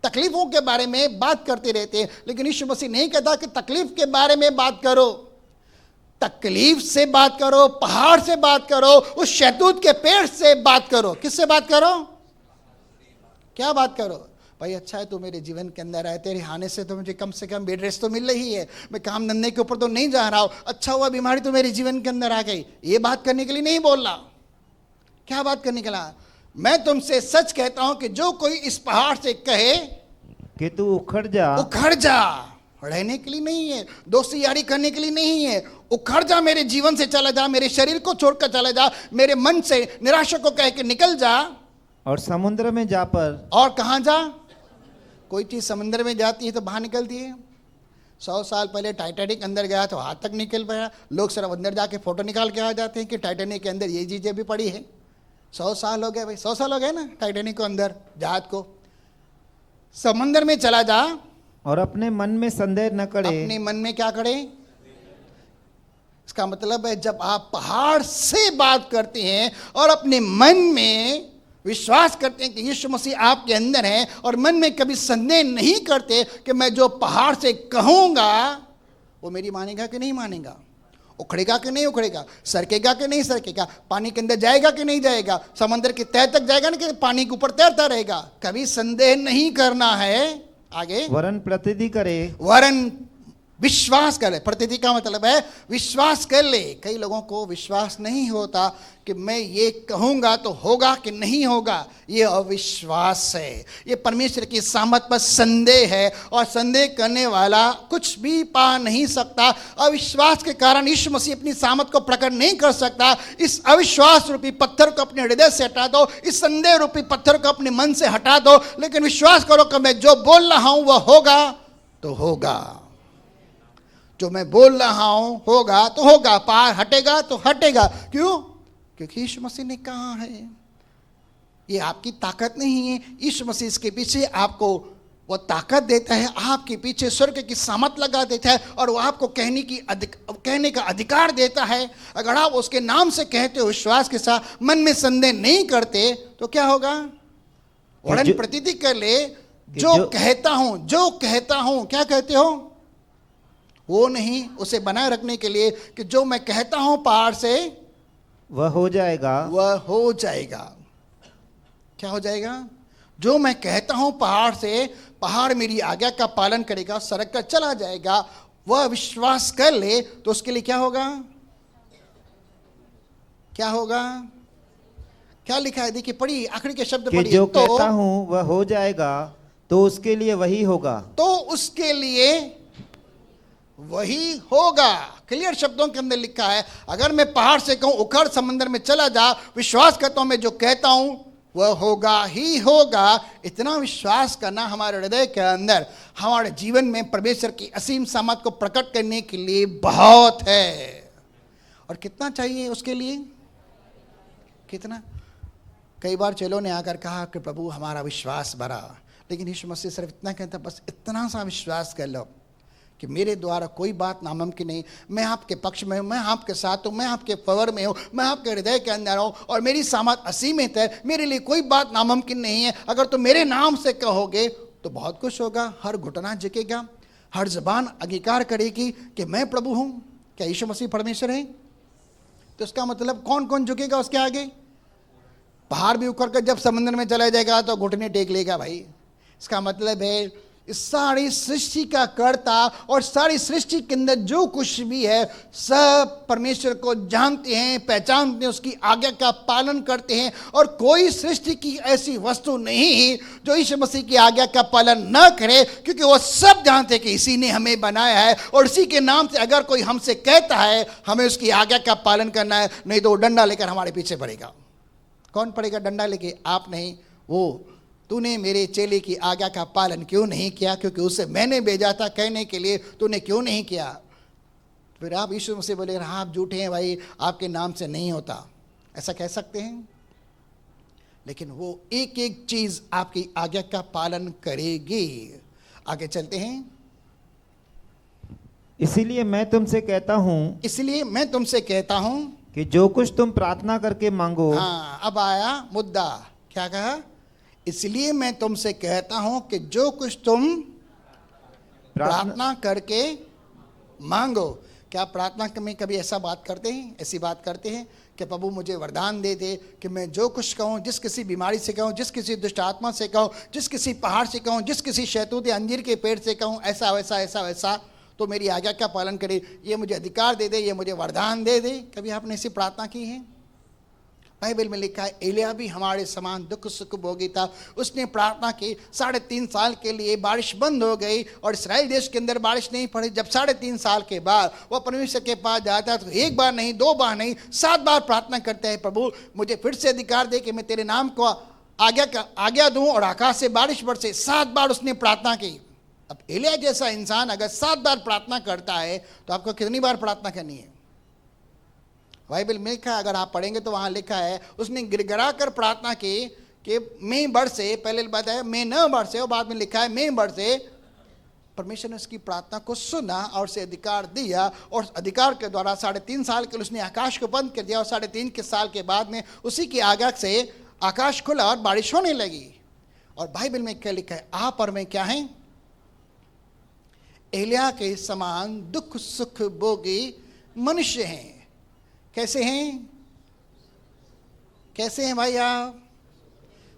तकलीफों के बारे में बात करते रहते हैं। लेकिन यीशु मसीह नहीं कहता कि तकलीफ के बारे में बात करो, तकलीफ से बात करो, पहाड़ से बात करो, उस शहतूत के पेड़ से बात करो। किससे बात करो? क्या बात करो? भाई अच्छा है तू मेरे जीवन के अंदर आए, तेरे आने से तो मुझे कम से कम बेड रेस्ट तो मिल रही है, मैं काम धंधे के ऊपर तो नहीं जा रहा हूं, अच्छा हुआ बीमारी तो मेरे जीवन के अंदर आ गई। ये बात करने के लिए नहीं बोल रहा। क्या बात करने के लिए? मैं तुमसे सच कहता हूं कि जो कोई इस पहाड़ से कहे कि तू उखड़ जा, उखड़ जा, रहने के लिए नहीं है, दोस्ती यारी करने के लिए नहीं है, उखड़ जा, मेरे जीवन से चला जा, मेरे शरीर को छोड़कर चला जा, मेरे मन से निराशा को कह के निकल जा और समुद्र में जा पर। और कहां जा? कोई चीज समुद्र में जाती है तो बाहर निकलती है। 100 साल पहले टाइटैनिक अंदर गया तो हाथ तक निकल पाया। लोग सिर्फ अंदर जाके फोटो निकाल के आ जाते हैं कि टाइटैनिक के अंदर ये चीजें भी पड़ी है। 100 साल हो गए भाई, 100 साल हो गए ना टाइटैनिक को अंदर, जहाज को। समंदर में चला जा और अपने मन में संदेह न करे। अपने मन में क्या करे? इसका मतलब है जब आप पहाड़ से बात करते हैं और अपने मन में विश्वास करते हैं कि यीशु मसीह आपके अंदर है और मन में कभी संदेह नहीं करते कि मैं जो पहाड़ से कहूंगा वो मेरी मानेगा कि नहीं मानेगा, उखड़ेगा कि नहीं उखड़ेगा, सरकेगा कि नहीं सरकेगा, पानी के अंदर जाएगा कि नहीं जाएगा, समंदर के तह तक जाएगा ना कि पानी के ऊपर तैरता रहेगा। कभी संदेह नहीं करना है। आगे, वरन प्रतिधि करे, वरन विश्वास कर ले। प्रतिथि का मतलब है विश्वास कर ले। कई लोगों को विश्वास नहीं होता कि मैं ये कहूंगा तो होगा कि नहीं होगा। ये अविश्वास है, ये परमेश्वर की सामर्थ पर संदेह है, और संदेह करने वाला कुछ भी पा नहीं सकता। अविश्वास के कारण यीशु मसीह अपनी सामर्थ को प्रकट नहीं कर सकता। इस अविश्वास रूपी पत्थर को अपने हृदय से हटा दो, इस संदेह रूपी पत्थर को अपने मन से हटा दो, लेकिन विश्वास करो कि मैं जो बोल रहा हूं वह होगा तो होगा। जो मैं बोल रहा हूं होगा तो होगा, पार हटेगा तो हटेगा। क्यों? क्योंकि यीशु मसीह ने कहा है। ये आपकी ताकत नहीं है, यीशु मसीह इसके पीछे आपको वो ताकत देता है, आपके पीछे स्वर्ग की सामर्थ लगा देता है, और वो आपको कहने का अधिकार देता है। अगर आप उसके नाम से कहते हो विश्वास के साथ, मन में संदेह नहीं करते, तो क्या होगा? वरन प्रतिति कर ले, जो कहता हूं, क्या कहते हो? वो नहीं, उसे बनाए रखने के लिए कि जो मैं कहता हूं पहाड़ से वह हो जाएगा, वह हो जाएगा। क्या हो जाएगा? जो मैं कहता हूं पहाड़ से, पहाड़ मेरी आज्ञा का पालन करेगा, सड़क कर चला जाएगा। वह विश्वास कर ले तो उसके लिए क्या होगा? क्या होगा? क्या लिखा है? देखिए, पढ़िए, आखिरी के शब्द पढ़िए। जो कहता हूं वह हो जाएगा, तो उसके लिए वही होगा। तो उसके लिए वही होगा। क्लियर शब्दों के अंदर लिखा है, अगर मैं पहाड़ से कहूं उखड़ समंदर में चला जा, विश्वास करता हूं मैं जो कहता हूं वह होगा ही होगा। इतना विश्वास करना हमारे हृदय के अंदर, हमारे जीवन में परमेश्वर की असीम सामर्थ को प्रकट करने के लिए बहुत है। और कितना चाहिए उसके लिए? कितना? कई बार चेलों ने आकर कहा कि प्रभु हमारा विश्वास बढ़ा, लेकिन यीशु मसीह सिर्फ इतना कहता, बस इतना सा विश्वास कर लो कि मेरे द्वारा कोई बात नामुमकिन नहीं। मैं आपके पक्ष में हूँ, मैं आपके साथ हूँ, मैं आपके फेवर में हूँ, मैं आपके हृदय के अंदर हूँ, और मेरी सामर्थ असीमित है। मेरे लिए कोई बात नामुमकिन नहीं है। अगर तुम मेरे नाम से कहोगे तो बहुत कुछ होगा। हर घुटना झुकेगा, हर जबान अंगीकार करेगी कि मैं प्रभु हूँ। क्या यीशु मसीह परमेश्वर है? तो उसका मतलब कौन कौन झुकेगा उसके आगे? पहाड़ भी उखड़ कर जब समंदर में चला जाएगा तो घुटने टेक लेगा भाई। इसका मतलब है इस सारी सृष्टि का कर्ता और सारी सृष्टि के अंदर जो कुछ भी है, सब परमेश्वर को जानते हैं, पहचानते हैं, उसकी आज्ञा का पालन करते हैं। और कोई सृष्टि की ऐसी वस्तु नहीं जो यीशु मसीह की आज्ञा का पालन न करे, क्योंकि वो सब जानते हैं कि इसी ने हमें बनाया है, और इसी के नाम से अगर कोई हमसे कहता है हमें उसकी आज्ञा का पालन करना है, नहीं तो वो डंडा लेकर हमारे पीछे पड़ेगा। कौन पड़ेगा डंडा लेके? आप नहीं, वो। तूने मेरे चेले की आज्ञा का पालन क्यों नहीं किया? क्योंकि उसे मैंने भेजा था कहने के लिए, तूने क्यों नहीं किया? फिर आप यीशु से बोले, हाँ आप झूठे हैं भाई, आपके नाम से नहीं होता, ऐसा कह सकते हैं? लेकिन वो एक एक चीज आपकी आज्ञा का पालन करेगी। आगे चलते हैं। इसीलिए मैं तुमसे कहता हूं कि जो कुछ तुम प्रार्थना करके मांगो। हाँ, अब आया मुद्दा। क्या कहा? इसलिए मैं तुमसे कहता हूं कि जो कुछ तुम प्रार्थना करके मांगो। क्या प्रार्थना में कभी ऐसा बात करते हैं, ऐसी बात करते हैं कि प्रभु मुझे वरदान दे दे कि मैं जो कुछ कहूँ, जिस किसी बीमारी से कहूँ, जिस किसी दुष्ट आत्मा से कहूँ, जिस किसी पहाड़ से कहूँ, जिस किसी शहतूत या अंजीर के पेड़ से कहूँ, ऐसा वैसा ऐसा वैसा, तो मेरी आज्ञा का पालन करे, ये मुझे अधिकार दे दे, ये मुझे वरदान दे दे। कभी आपने ऐसी प्रार्थना की है? बाइबल में लिखा है एलिया भी हमारे समान दुख सुख भोगी था। उसने प्रार्थना की, 3.5 साल के लिए बारिश बंद हो गई और इस्राएल देश के अंदर बारिश नहीं पड़ी। जब 3.5 साल के बाद वह परमेश्वर के पास जाता है तो 1 बार नहीं, 2 बार नहीं, 7 बार प्रार्थना करता है, प्रभु मुझे फिर से अधिकार दे कि मैं तेरे नाम को आज्ञा दूं और आकाश से बारिश बरसे। 7 बार उसने प्रार्थना की। अब एलिया जैसा इंसान अगर 7 बार प्रार्थना करता है तो आपको कितनी बार प्रार्थना करनी है? बाइबल में लिखा है, अगर आप पढ़ेंगे तो वहां लिखा है उसने गिड़गिड़ा कर प्रार्थना की कि मैं बरसे। पहले बताया मैं न बरसे, और बाद में लिखा है मैं बरसे। परमेश्वर ने उसकी प्रार्थना को सुना और उसे अधिकार दिया, और उस अधिकार के द्वारा 3.5 साल के लिए उसने आकाश को बंद कर दिया, और 3.5 के साल के बाद में उसी की आज्ञा से आकाश खुला और बारिश होने लगी। और बाइबल में क्या लिखा है? आप और मैं क्या हैं? एलिया के समान दुख सुख भोगी मनुष्य हैं। कैसे हैं? कैसे हैं भाई आप?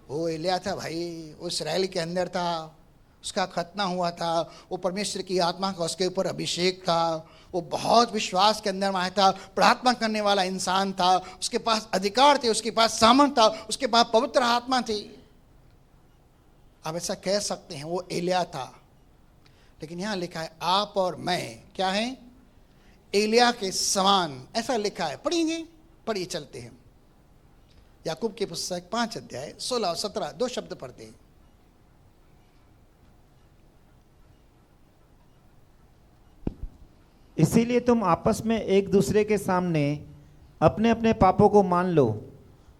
वो एलिया था भाई, वो इस्राएल के अंदर था, उसका खतना हुआ था, वो परमेश्वर की आत्मा का उसके ऊपर अभिषेक था, वो बहुत विश्वास के अंदर आया था, प्रार्थना करने वाला इंसान था, उसके पास अधिकार थे, उसके पास सामर्थ था, उसके पास पवित्र आत्मा थी। आप ऐसा कह सकते हैं वो एलिया था। लेकिन यहां लिखा है आप और मैं क्या हैं? एलिया के समान, ऐसा लिखा है। पढ़ेंगे, पढ़िए, चलते हैं। याकूब की पुस्तक 5 अध्याय 16 और 17 दो शब्द पढ़ते हैं। इसीलिए तुम आपस में एक दूसरे के सामने अपने अपने पापों को मान लो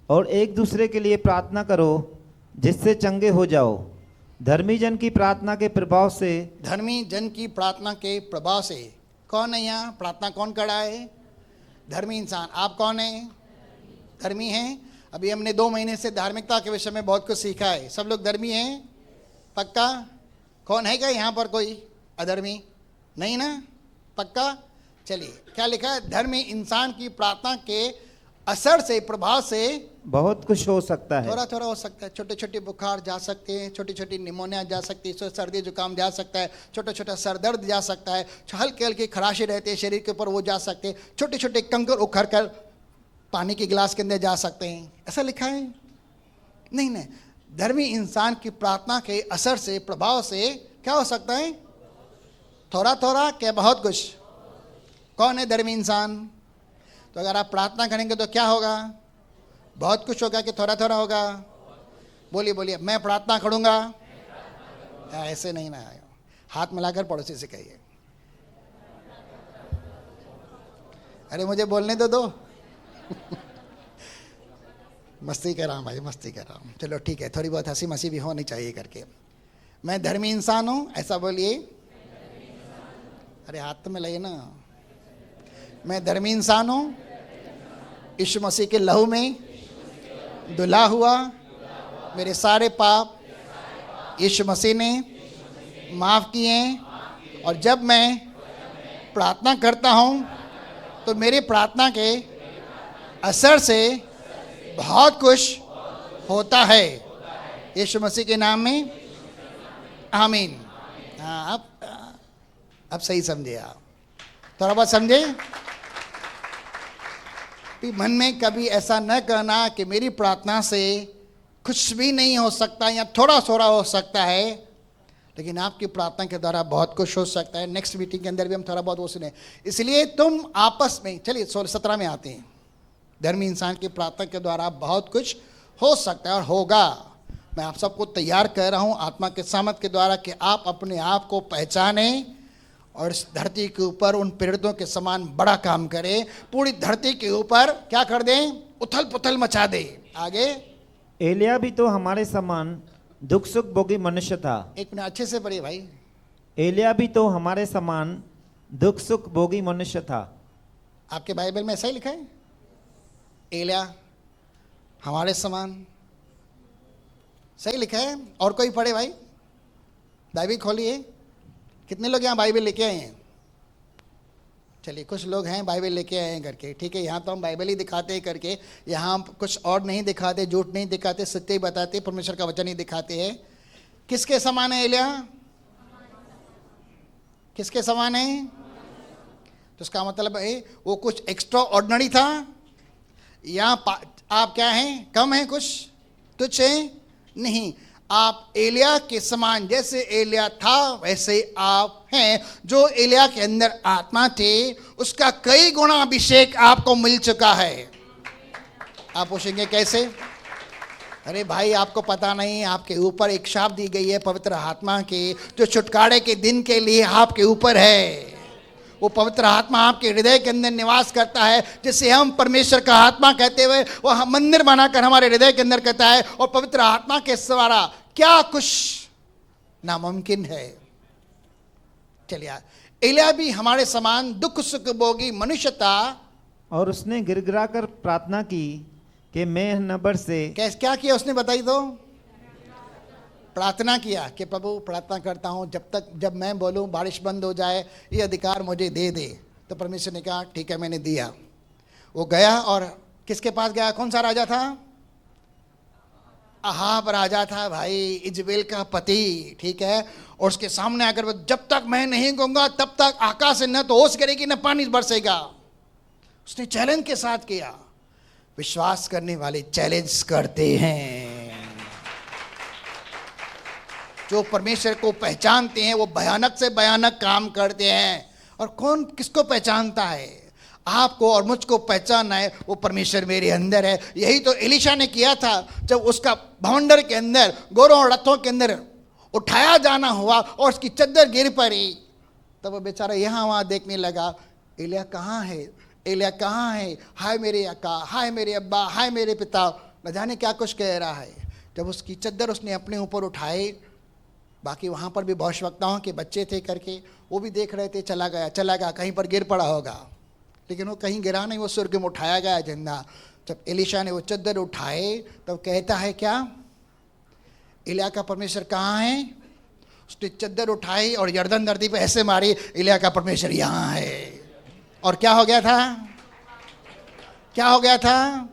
और एक दूसरे के लिए प्रार्थना करो जिससे चंगे हो जाओ। धर्मी जन की प्रार्थना के प्रभाव से, धर्मी जन की प्रार्थना के प्रभाव से, कौन है यहाँ? प्रार्थना कौन करा है? धर्मी इंसान। आप कौन है? धर्मी हैं। अभी हमने 2 महीने से धार्मिकता के विषय में बहुत कुछ सीखा है। सब लोग धर्मी हैं? पक्का? कौन है क्या यहाँ पर कोई अधर्मी? नहीं ना? पक्का? चलिए, क्या लिखा है? धर्मी इंसान की प्रार्थना के असर से, प्रभाव से बहुत कुछ हो सकता है। थोड़ा थोड़ा हो सकता है। छोटे छोटे बुखार जा सकते हैं, छोटी छोटी निमोनिया जा सकती है, सर्दी जुकाम जा सकता है, छोटा छोटा सर दर्द जा सकता है, हल्के हल्के खराशे रहते हैं शरीर के ऊपर, वो जा सकते हैं। छोटे छोटे कंकर उखड़ कर पानी के गिलास के अंदर जा सकते हैं। ऐसा लिखा है? नहीं नहीं। धर्मी इंसान की प्रार्थना के असर से, प्रभाव से क्या हो सकता है? थोड़ा थोड़ा क्या बहुत कुछ? कौन है धर्मी इंसान? तो अगर आप प्रार्थना करेंगे तो क्या होगा? बहुत कुछ होगा कि थोड़ा थोड़ा होगा? बोलिए बोलिए, मैं प्रार्थना करूंगा। ऐसे नहीं ना, हाथ मिलाकर पड़ोसी से कहिए। अरे मुझे बोलने दो। मस्ती कर रहा हूँ भाई, मस्ती कर रहा हूँ। चलो ठीक है, थोड़ी बहुत हंसी मसी भी होनी चाहिए करके। मैं धर्मी इंसान हूँ, ऐसा बोलिए। अरे हाथ तो मिलाइए ना। मैं धर्मी इंसान हूँ, यीशु मसीह के लहू में धुला हुआ, मेरे सारे पाप यीशु मसीह ने माफ़ किए, और जब मैं प्रार्थना करता हूँ तो मेरी प्रार्थना के असर से बहुत कुछ होता है। यीशु मसीह के नाम में आमीन। हाँ, अब सही समझे आप, थोड़ा बहुत समझे। मन में कभी ऐसा न कहना कि मेरी प्रार्थना से कुछ भी नहीं हो सकता या थोड़ा थोड़ा हो सकता है, लेकिन आपकी प्रार्थना के द्वारा बहुत कुछ हो सकता है। नेक्स्ट मीटिंग के अंदर भी हम थोड़ा बहुत वो सुने। इसलिए तुम आपस में, चलिए 16-17 में आते हैं। धर्मी इंसान की प्रार्थना के द्वारा बहुत कुछ हो सकता है और होगा। मैं आप सबको तैयार कर रहा हूँ आत्मा के सामर्थ के द्वारा कि आप अपने आप को पहचानें और इस धरती के ऊपर उन प्रेरितों के समान बड़ा काम करें। पूरी धरती के ऊपर क्या कर दें? उथल पुथल मचा दें। आगे, एलिया भी तो हमारे समान दुख सुख भोगी मनुष्य था। एक मिनट अच्छे से पढ़िए भाई। एलिया भी तो हमारे समान दुख सुख भोगी मनुष्य था। आपके बाइबल में ऐसा ही लिखा है? एलिया हमारे समान, सही लिखा है? और कोई पढ़े भाई? बाइबल खोलिए। कितने लोग यहाँ बाइबल लेके आए हैं? चलिए, कुछ लोग हैं बाइबल लेके आए हैं करके, ठीक है। यहाँ तो हम बाइबल ही दिखाते हैं करके, यहाँ हम कुछ और नहीं दिखाते, झूठ नहीं दिखाते, सत्य ही बताते, परमेश्वर का वचन ही दिखाते हैं। किसके समान है एलिया? किसके समान है? तो इसका मतलब है वो कुछ एक्स्ट्रा ऑर्डिनरी था या आप क्या हैं? कम हैं, कुछ तुच्छ हैं? नहीं, आप एलिया के समान, जैसे एलिया था वैसे आप हैं। जो एलिया के अंदर आत्मा थे उसका कई गुना अभिषेक आपको मिल चुका है। आप पूछेंगे कैसे? अरे भाई, आपको पता नहीं, आपके ऊपर एक शाप दी गई है पवित्र आत्मा की, जो छुटकारे के दिन के लिए आपके ऊपर है। वो पवित्र आत्मा आपके हृदय के अंदर निवास करता है, जिसे हम परमेश्वर का आत्मा कहते हुए वो हम मंदिर बनाकर हमारे हृदय के अंदर कहता है। और पवित्र आत्मा के द्वारा क्या कुछ नामुमकिन है। चलिए, एलिया भी हमारे समान दुख सुख भोगी मनुष्य था, और उसने गिड़गिड़ा कर प्रार्थना की कि मैं नबर से। क्या किया उसने? बताई तो। प्रार्थना किया कि प्रभु प्रार्थना करता हूँ जब मैं बोलूँ बारिश बंद हो जाए, ये अधिकार मुझे दे दे। तो परमेश्वर ने कहा ठीक है, मैंने दिया। वो गया और किसके पास गया? कौन सा राजा था? अहाब राजा था भाई, इजबेल का पति, ठीक है। और उसके सामने आकर वो, जब तक मैं नहीं कहूंगा तब तक आकाश से न तो ओस गिरेगी न पानी बरसेगा। उसने चैलेंज के साथ किया। विश्वास करने वाले चैलेंज करते हैं। जो परमेश्वर को पहचानते हैं वो भयानक से भयानक काम करते हैं। और कौन किसको पहचानता है? आपको और मुझको पहचानना है वो परमेश्वर मेरे अंदर है। यही तो एलीशा ने किया था। जब उसका भवंडर के अंदर घोड़ों और रथों के अंदर उठाया जाना हुआ और उसकी चद्दर गिर पड़ी, तब वो बेचारा यहाँ वहाँ देखने लगा, एलिया कहाँ है, एलिया कहाँ है, हाय मेरे अक्का, हाय मेरे अब्बा, हाय मेरे पिता, न जाने क्या कुछ कह रहा है। जब उसकी चद्दर उसने अपने ऊपर उठाई, बाकी वहाँ पर भी भविष्यवक्ताओं के बच्चे थे करके, वो भी देख रहे थे, चला गया, कहीं पर गिर पड़ा होगा। लेकिन वो कहीं गिरा नहीं, वो स्वर्ग में उठाया गया जिंदा। जब एलीशा ने वो चद्दर उठाए तब कहता है क्या, एलिया का परमेश्वर कहाँ है? उसने चद्दर उठाई और यरदन धरती पे ऐसे मारी, एलिया का परमेश्वर यहाँ है। और क्या हो गया था? क्या हो गया था?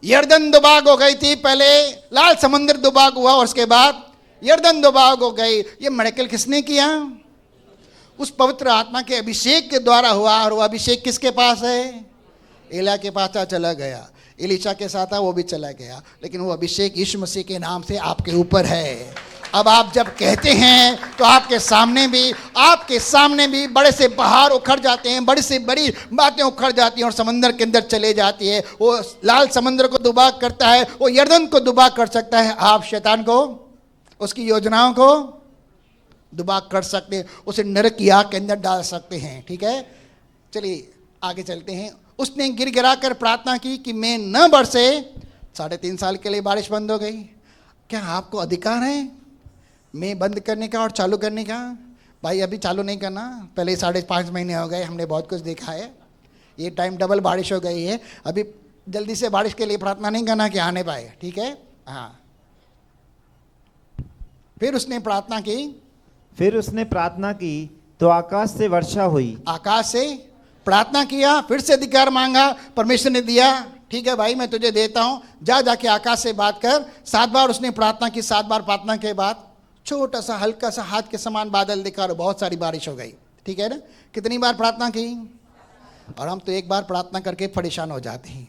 यरदन दुबाग हो गई थी। पहले लाल समुद्र दुबाग हुआ और उसके बाद यरदन दुबाग हो गई। ये मिरेकल किसने किया? उस पवित्र आत्मा के अभिषेक के द्वारा हुआ। और वो अभिषेक किसके पास है? एलिया के पास था, चला गया। एलीशा के साथ था, वो भी चला गया। लेकिन वो अभिषेक यीशु मसीह के नाम से आपके ऊपर है। अब आप जब कहते हैं तो आपके सामने भी बड़े से पहाड़ उखड़ जाते हैं, बड़ी से बड़ी बातें उखड़ जाती हैं और समंदर के अंदर चले जाती है। वो लाल समंदर को दुबाग करता है, वो यरदन को दुबाग कर सकता है। आप शैतान को, उसकी योजनाओं को दुबाग कर सकते हैं, उसे नरक की आग के अंदर डाल सकते हैं। ठीक है, चलिए आगे चलते हैं। उसने गिर गिरा कर प्रार्थना की कि मैं न बरसे। 3.5 साल के लिए बारिश बंद हो गई। क्या आपको अधिकार है मैं बंद करने का और चालू करने का? भाई अभी चालू नहीं करना, पहले 5.5 महीने हो गए, हमने बहुत कुछ देखा है। ये टाइम डबल बारिश हो गई है, अभी जल्दी से बारिश के लिए प्रार्थना नहीं करना कि आने पाए। ठीक है, हाँ। फिर उसने प्रार्थना की तो आकाश से वर्षा हुई। आकाश से प्रार्थना किया, फिर से अधिकार मांगा, परमेश्वर ने दिया। ठीक है भाई, मैं तुझे देता हूं, जाके आकाश से बात कर। 7 बार उसने प्रार्थना की। 7 बार प्रार्थना के बाद छोटा सा हल्का सा हाथ के समान बादल दिखा और बहुत सारी बारिश हो गई। ठीक है ना? कितनी बार प्रार्थना की? और हम तो एक बार प्रार्थना करके परेशान हो जाते हैं।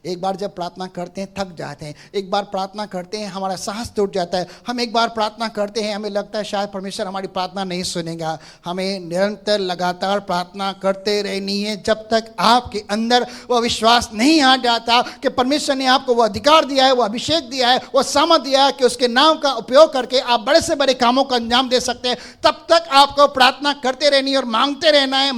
एक बार जब प्रार्थना करते हैं थक जाते हैं। एक बार प्रार्थना करते हैं हमारा साहस टूट जाता है। हम एक बार प्रार्थना करते हैं, हमें लगता है शायद परमेश्वर हमारी प्रार्थना नहीं सुनेगा। हमें निरंतर लगातार प्रार्थना करते रहनी है जब तक आपके अंदर वो विश्वास नहीं आ जाता कि परमेश्वर ने आपको वो अधिकार दिया है, वो अभिषेक दिया है, वो सामर्थ दिया है कि उसके नाम का उपयोग करके आप बड़े से बड़े कामों का अंजाम दे सकते हैं। तब तक आपको प्रार्थना करते रहनी है और मांगते रहना है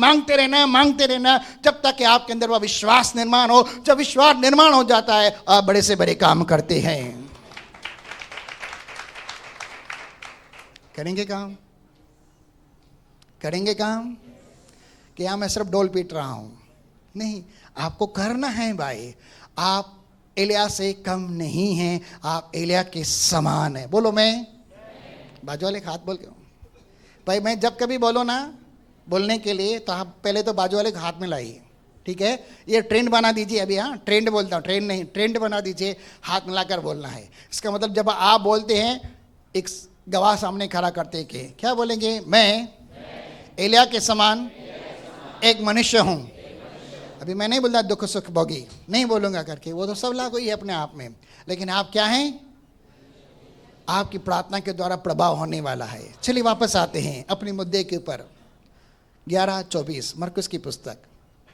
जब तक कि आपके अंदर वह विश्वास निर्माण हो। जब विश्वास निर्माण हो जाता है, आप बड़े से बड़े काम करते हैं। करेंगे काम क्या मैं सिर्फ डोल पीट रहा हूं? नहीं, आपको करना है भाई। आप एलिया से कम नहीं हैं, आप एलिया के समान हैं। बोलो मैं, बाजू वाले हाथ बोल के भाई, मैं जब कभी बोलो ना बोलने के लिए तो आप पहले तो बाजू वाले हाथ में लाइए। ठीक है, ये ट्रेंड बना दीजिए अभी। हाँ, ट्रेंड बोलता हूँ, ट्रेंड नहीं, ट्रेंड बना दीजिए, हाथ मिलाकर बोलना है। इसका मतलब जब आप बोलते हैं एक गवाह सामने खड़ा करते हैं कि क्या बोलेंगे? मैं एलिया के समान एक मनुष्य हूँ। अभी मैं नहीं बोलता दुख सुख भोगी, नहीं बोलूँगा करके, वो तो सब लागू ही है अपने आप में। लेकिन आप क्या हैं? आपकी प्रार्थना के द्वारा प्रभाव होने वाला है। चलिए वापस आते हैं अपने मुद्दे के ऊपर। 11:24 मरकुस की पुस्तक।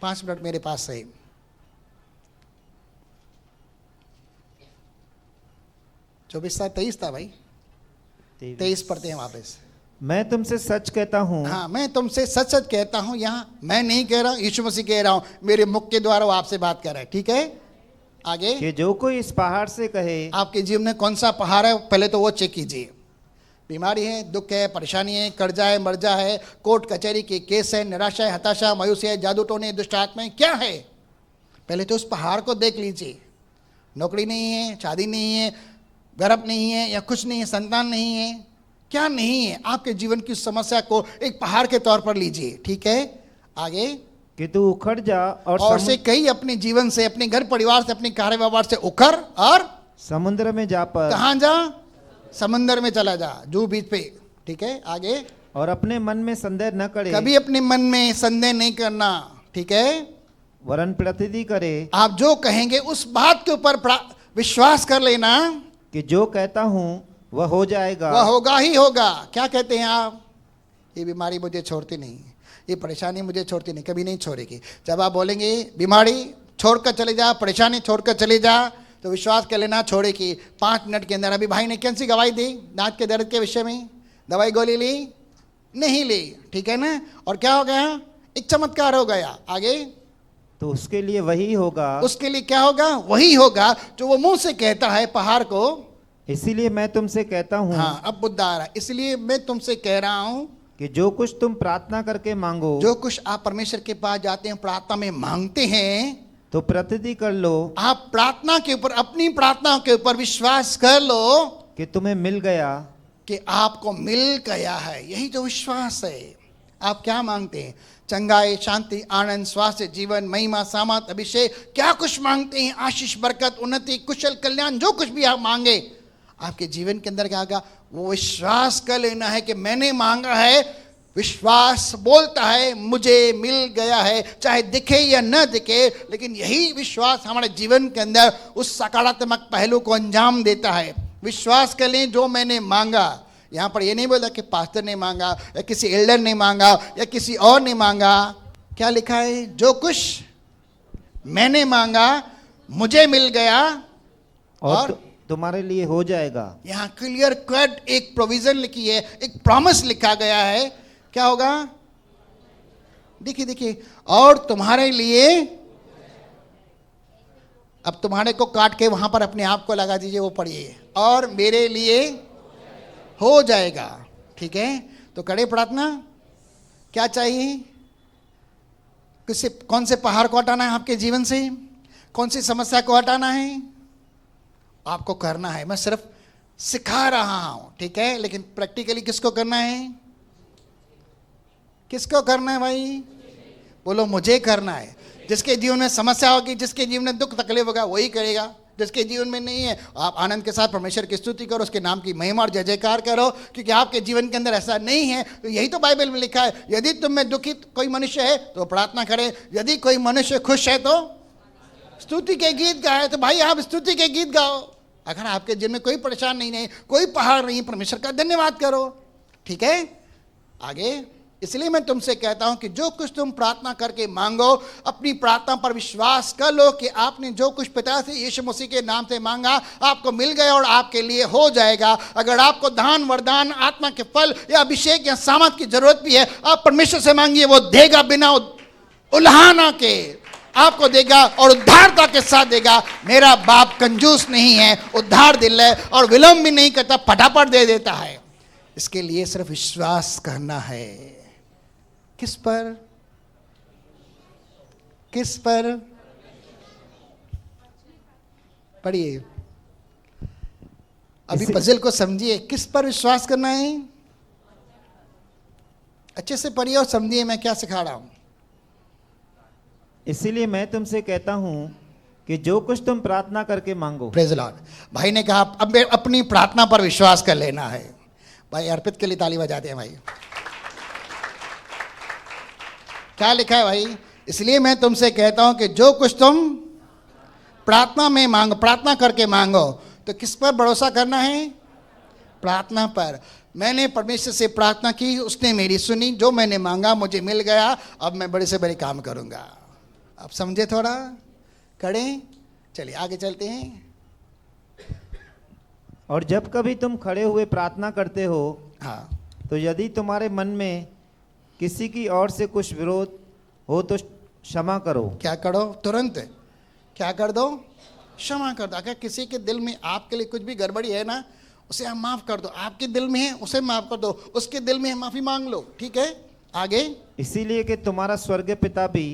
5 मिनट मेरे पास है। 24-23 था भाई, 23 पढ़ते हैं वापस। मैं तुमसे सच कहता हूँ। हाँ, मैं तुमसे सच सच कहता हूँ। यहाँ मैं नहीं कह रहा हूँ, यीशु मसीह कह रहा हूँ, मेरे मुख के द्वारा वो आपसे बात कर रहा है। ठीक है, आगे। कि जो कोई इस पहाड़ से कहे, आपके जीवन में कौन सा पहाड़ है पहले तो वो चेक कीजिए। बीमारी है, दुख है, परेशानी है, कर्जा है, मर्जा है, कोर्ट कचहरी के केस है, निराशा है, हताशा, मायूसी है, जादू टोने, दुष्ट आत्माएं, क्या है? पहले तो उस पहाड़ को देख लीजिए। नौकरी नहीं है, शादी नहीं है, गर्भ नहीं है, या कुछ नहीं है, संतान नहीं है, क्या नहीं है? आपके जीवन की समस्या को एक पहाड़ के तौर पर लीजिए। ठीक है, आगे। कि तू उखड़ जा और और से कही अपने जीवन से, अपने घर परिवार से, अपने कार्य व्यवहार से उखड़ और समुद्र में जा पर कहां जा? समंदर में चला जा, जू बीच पे। ठीक है, आगे। और अपने मन में संदेह न करे, कभी अपने मन में संदेह नहीं करना। ठीक है, वरन प्रतिधि करे आप जो कहेंगे उस बात के ऊपर विश्वास कर लेना कि जो कहता हूँ वह हो जाएगा। वह होगा ही होगा। क्या कहते हैं आप? ये बीमारी मुझे छोड़ती नहीं, ये परेशानी मुझे छोड़ती नहीं, कभी नहीं छोड़ेगी। जब आप बोलेंगे बीमारी छोड़कर चले जा, परेशानी छोड़कर चले जा, तो विश्वास कर लेना छोड़ेगी 5 मिनट के अंदर। अभी भाई ने कैसी गवाही दी दांत के दर्द के विषय में? दवाई गोली ली? नहीं ली। ठीक है ना? और क्या हो गया? एक चमत्कार हो गया। आगे। तो उसके लिए वही होगा, उसके लिए क्या होगा? वही होगा जो वो मुंह से कहता है पहाड़ को। इसीलिए मैं तुमसे कहता हूँ, हाँ, अब मुद्दा आ रहा है। इसलिए मैं तुमसे कह रहा हूं कि जो कुछ तुम प्रार्थना करके मांगो, जो कुछ आप परमेश्वर के पास जाते हैं, प्रार्थना में मांगते हैं, तो प्रतिधि कर लो आप प्रार्थना के ऊपर, अपनी प्रार्थना के ऊपर विश्वास कर लो कि तुम्हें मिल गया। कि आपको मिल गया है। यही तो विश्वास है। आप क्या मांगते हैं? चंगाई, शांति, आनंद, स्वास्थ्य, जीवन, महिमा, सामर्थ, अभिषेक, क्या कुछ मांगते हैं? आशीष, बरकत, उन्नति, कुशल, कल्याण, जो कुछ भी आप मांगे आपके जीवन के अंदर क्या होगा? वो विश्वास कर लेना है कि मैंने मांगा है। विश्वास बोलता है मुझे मिल गया है, चाहे दिखे या न दिखे, लेकिन यही विश्वास हमारे जीवन के अंदर उस सकारात्मक पहलू को अंजाम देता है। विश्वास कर लें जो मैंने मांगा। यहाँ पर ये नहीं बोला कि पास्टर ने मांगा या किसी एल्डर ने मांगा या किसी और ने मांगा। क्या लिखा है? जो कुछ मैंने मांगा मुझे मिल गया और तुम्हारे लिए हो जाएगा। यहाँ क्लियर कट एक प्रोविजन लिखी है, एक प्रॉमिस लिखा गया है। क्या होगा? देखिए देखिए, और तुम्हारे लिए। अब तुम्हारे को काट के वहां पर अपने आप को लगा दीजिए, वो पढ़िए। और मेरे लिए हो जाएगा। ठीक है, तो कड़े प्रार्थना। क्या चाहिए? किसी कौन से पहाड़ को हटाना है आपके जीवन से? कौन सी समस्या को हटाना है? आपको करना है। मैं सिर्फ सिखा रहा हूं, ठीक है, लेकिन प्रैक्टिकली किसको करना है? किसको करना है भाई? बोलो, मुझे करना है। जिसके जीवन में समस्या होगी, जिसके जीवन में दुख तकलीफ होगा, वही करेगा। जिसके जीवन में नहीं है, आप आनंद के साथ परमेश्वर की स्तुति करो, उसके नाम की महिमा और जय जयकार करो, क्योंकि आपके जीवन के अंदर ऐसा नहीं है। तो यही तो बाइबल में लिखा है, यदि तुम में दुखित कोई मनुष्य है तो प्रार्थना करे, यदि कोई मनुष्य खुश है तो स्तुति के गीत गाए। तो भाई आप स्तुति के गीत गाओ। अगर आपके जीवन में कोई परेशान नहीं है, कोई पहाड़ नहीं, परमेश्वर का धन्यवाद करो। ठीक है, आगे। इसलिए मैं तुमसे कहता हूं कि जो कुछ तुम प्रार्थना करके मांगो, अपनी प्रार्थना पर विश्वास कर लो कि आपने जो कुछ पिता से यीशु मसीह के नाम से मांगा आपको मिल गया और आपके लिए हो जाएगा। अगर आपको दान, वरदान, आत्मा के फल या अभिषेक या सामर्थ की जरूरत भी है, आप परमेश्वर से मांगिए, वो देगा। बिना उल्हाना के आपको देगा और उद्धारता के साथ देगा। मेरा बाप कंजूस नहीं है, उद्धार दिल है और विलंब भी नहीं करता, फटाफट दे देता है। इसके लिए सिर्फ विश्वास करना है। किस पर? किस पर? पढ़िए, अभी पजल को समझिए। किस पर विश्वास करना है? अच्छे से पढ़िए और समझिए मैं क्या सिखा रहा हूं। इसीलिए मैं तुमसे कहता हूं कि जो कुछ तुम प्रार्थना करके मांगो। Praise Lord. भाई ने कहा अब अपनी प्रार्थना पर विश्वास कर लेना है। भाई अर्पित के लिए ताली बजाते हैं भाई। क्या लिखा है भाई? इसलिए मैं तुमसे कहता हूं कि जो कुछ तुम प्रार्थना में मांगो, प्रार्थना करके मांगो। तो किस पर भरोसा करना है? प्रार्थना पर। मैंने परमेश्वर से प्रार्थना की, उसने मेरी सुनी, जो मैंने मांगा मुझे मिल गया। अब मैं बड़े से बड़े काम करूंगा। आप समझे? थोड़ा करें। चलिए आगे चलते हैं। और जब कभी तुम खड़े हुए प्रार्थना करते हो, हाँ, तो यदि तुम्हारे मन में किसी की ओर से कुछ विरोध हो तो क्षमा करो। क्या करो? तुरंत क्या कर दो? क्षमा कर दो। अगर किसी के दिल में आपके लिए कुछ भी गड़बड़ी है ना, उसे आप माफ कर दो। आपके दिल में है, उसे माफ कर दो। उसके दिल में है, माफी मांग लो। ठीक है, आगे। इसीलिए कि तुम्हारा स्वर्गीय पिता भी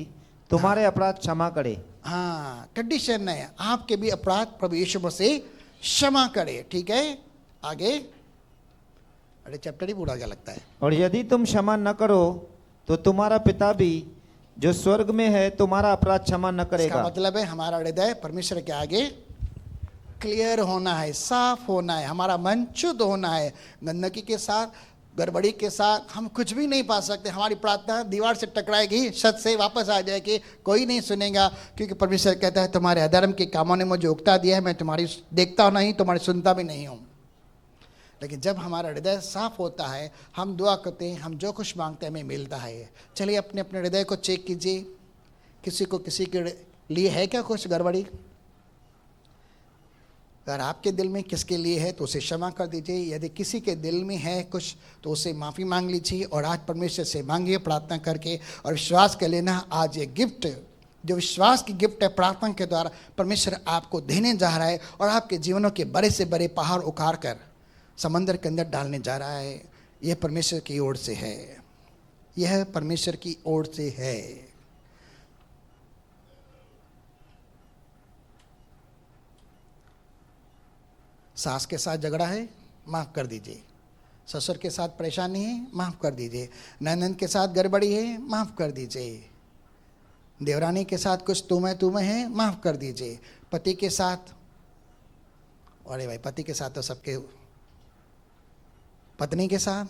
तुम्हारे अपराध क्षमा करे। हाँ, कंडीशन है, आपके भी अपराध प्रभु यीशु मसीह क्षमा करे। ठीक है, आगे। अरे चैप्टर ही पूरा क्या लगता है। और यदि तुम क्षमा न करो तो तुम्हारा पिता भी जो स्वर्ग में है तुम्हारा अपराध क्षमा न इसका करेगा। मतलब है हमारा हृदय परमेश्वर के आगे क्लियर होना है, साफ होना है, हमारा मन शुद्ध होना है। गंदगी के साथ, गड़बड़ी के साथ हम कुछ भी नहीं पा सकते। हमारी प्रार्थना दीवार से टकराएगी, छत से वापस आ जाएगी, कोई नहीं सुनेगा, क्योंकि परमेश्वर कहता है तुम्हारे अधर्म के कामों ने मुझे उकता दिया है, मैं तुम्हारी देखता नहीं, तुम्हारी सुनता भी नहीं हूँ। लेकिन जब हमारा हृदय साफ होता है, हम दुआ करते हैं, हम जो कुछ मांगते हैं हमें मिलता है। चलिए अपने अपने हृदय को चेक कीजिए, किसी को किसी के लिए है क्या कुछ गड़बड़ी? अगर आपके दिल में किसके लिए है तो उसे क्षमा कर दीजिए। यदि किसी के दिल में है कुछ तो उसे माफ़ी मांग लीजिए और आज परमेश्वर से मांगिए प्रार्थना करके, और विश्वास कर लेना आज ये गिफ्ट, जो विश्वास की गिफ्ट है, प्रार्थना के द्वारा परमेश्वर आपको देने जा रहा है और आपके जीवनों के बड़े से बड़े पहाड़ उखाड़ कर समंदर के अंदर डालने जा रहा है। यह परमेश्वर की ओर से है, यह परमेश्वर की ओर से है। सास के साथ झगड़ा है, माफ़ कर दीजिए। ससुर के साथ परेशानी है, माफ़ कर दीजिए। ननद के साथ गड़बड़ी है, माफ़ कर दीजिए। देवरानी के साथ कुछ तुम्हें है, माफ़ कर दीजिए। पति के साथ, अरे भाई पति के साथ तो सबके, पत्नी के साथ,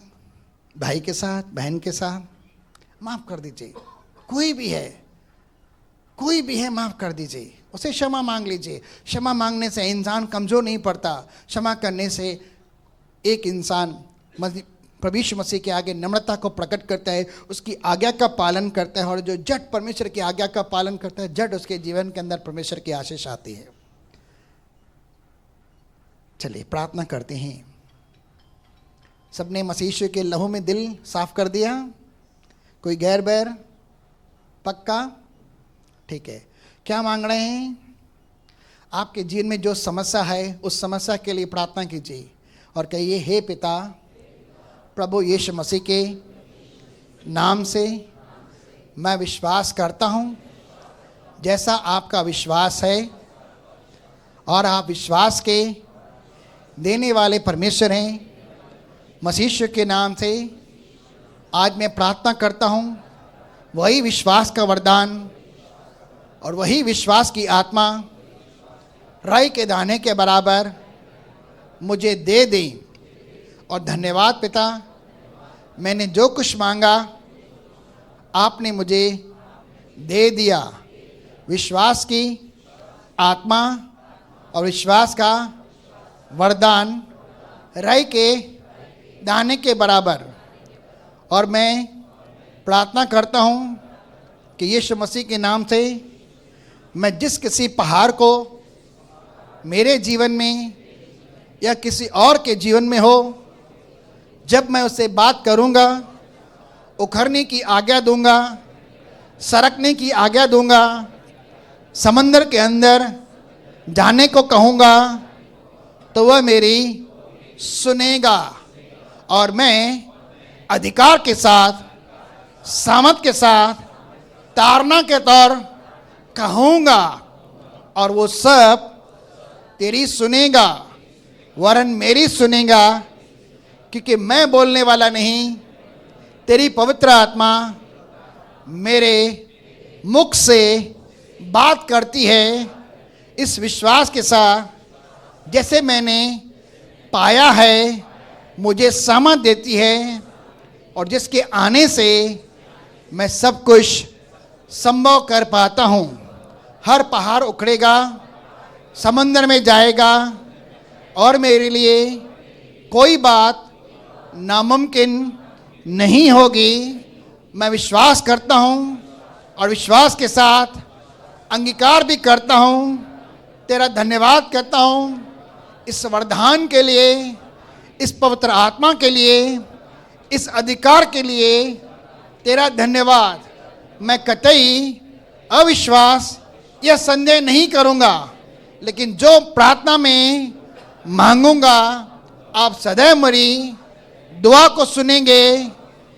भाई के साथ, बहन के साथ माफ़ कर दीजिए। कोई भी है माफ़ कर दीजिए, उसे क्षमा मांग लीजिए। क्षमा मांगने से इंसान कमज़ोर नहीं पड़ता। क्षमा करने से एक इंसान प्रभु यीशु मसीह के आगे नम्रता को प्रकट करता है, उसकी आज्ञा का पालन करता है, और जो झट परमेश्वर की आज्ञा का पालन करता है, झट उसके जीवन के अंदर परमेश्वर की आशीष आती है। चलिए प्रार्थना करते हैं। सबने मसीह यीशु के लहू में दिल साफ कर दिया? कोई गैर बैर? पक्का? ठीक है। क्या मांग रहे हैं? आपके जीवन में जो समस्या है उस समस्या के लिए प्रार्थना कीजिए और कहिए, हे पिता, प्रभु यीशु मसीह के नाम से मैं विश्वास करता हूँ, जैसा आपका विश्वास है और आप विश्वास के देने वाले परमेश्वर हैं। मसीह यीशु के नाम से आज मैं प्रार्थना करता हूँ, वही विश्वास का वरदान और वही विश्वास की आत्मा राई के दाने के बराबर मुझे दे दी। और धन्यवाद पिता, मैंने जो कुछ मांगा आपने मुझे दे दिया। विश्वास की आत्मा और विश्वास का वरदान राई के दाने के बराबर। और मैं प्रार्थना करता हूँ कि यीशु मसीह के नाम से मैं जिस किसी पहाड़ को मेरे जीवन में या किसी और के जीवन में हो, जब मैं उससे बात करूँगा, उखड़ने की आज्ञा दूंगा, सरकने की आज्ञा दूंगा, समंदर के अंदर जाने को कहूँगा, तो वह मेरी सुनेगा और मैं अधिकार के साथ, सामर्थ के साथ, ताड़ना के तौर कहूँगा और वो सब तेरी सुनेगा, वरन मेरी सुनेगा, क्योंकि मैं बोलने वाला नहीं, तेरी पवित्र आत्मा मेरे मुख से बात करती है। इस विश्वास के साथ जैसे मैंने पाया है, मुझे समझ देती है, और जिसके आने से मैं सब कुछ संभव कर पाता हूँ। हर पहाड़ उखड़ेगा, समंदर में जाएगा और मेरे लिए कोई बात नामुमकिन नहीं होगी। मैं विश्वास करता हूँ और विश्वास के साथ अंगीकार भी करता हूँ। तेरा धन्यवाद करता हूँ इस वरदान के लिए, इस पवित्र आत्मा के लिए, इस अधिकार के लिए। तेरा धन्यवाद। मैं कतई अविश्वास या संदेह नहीं करूँगा, लेकिन जो प्रार्थना में मांगूंगा आप सदैव मेरी दुआ को सुनेंगे,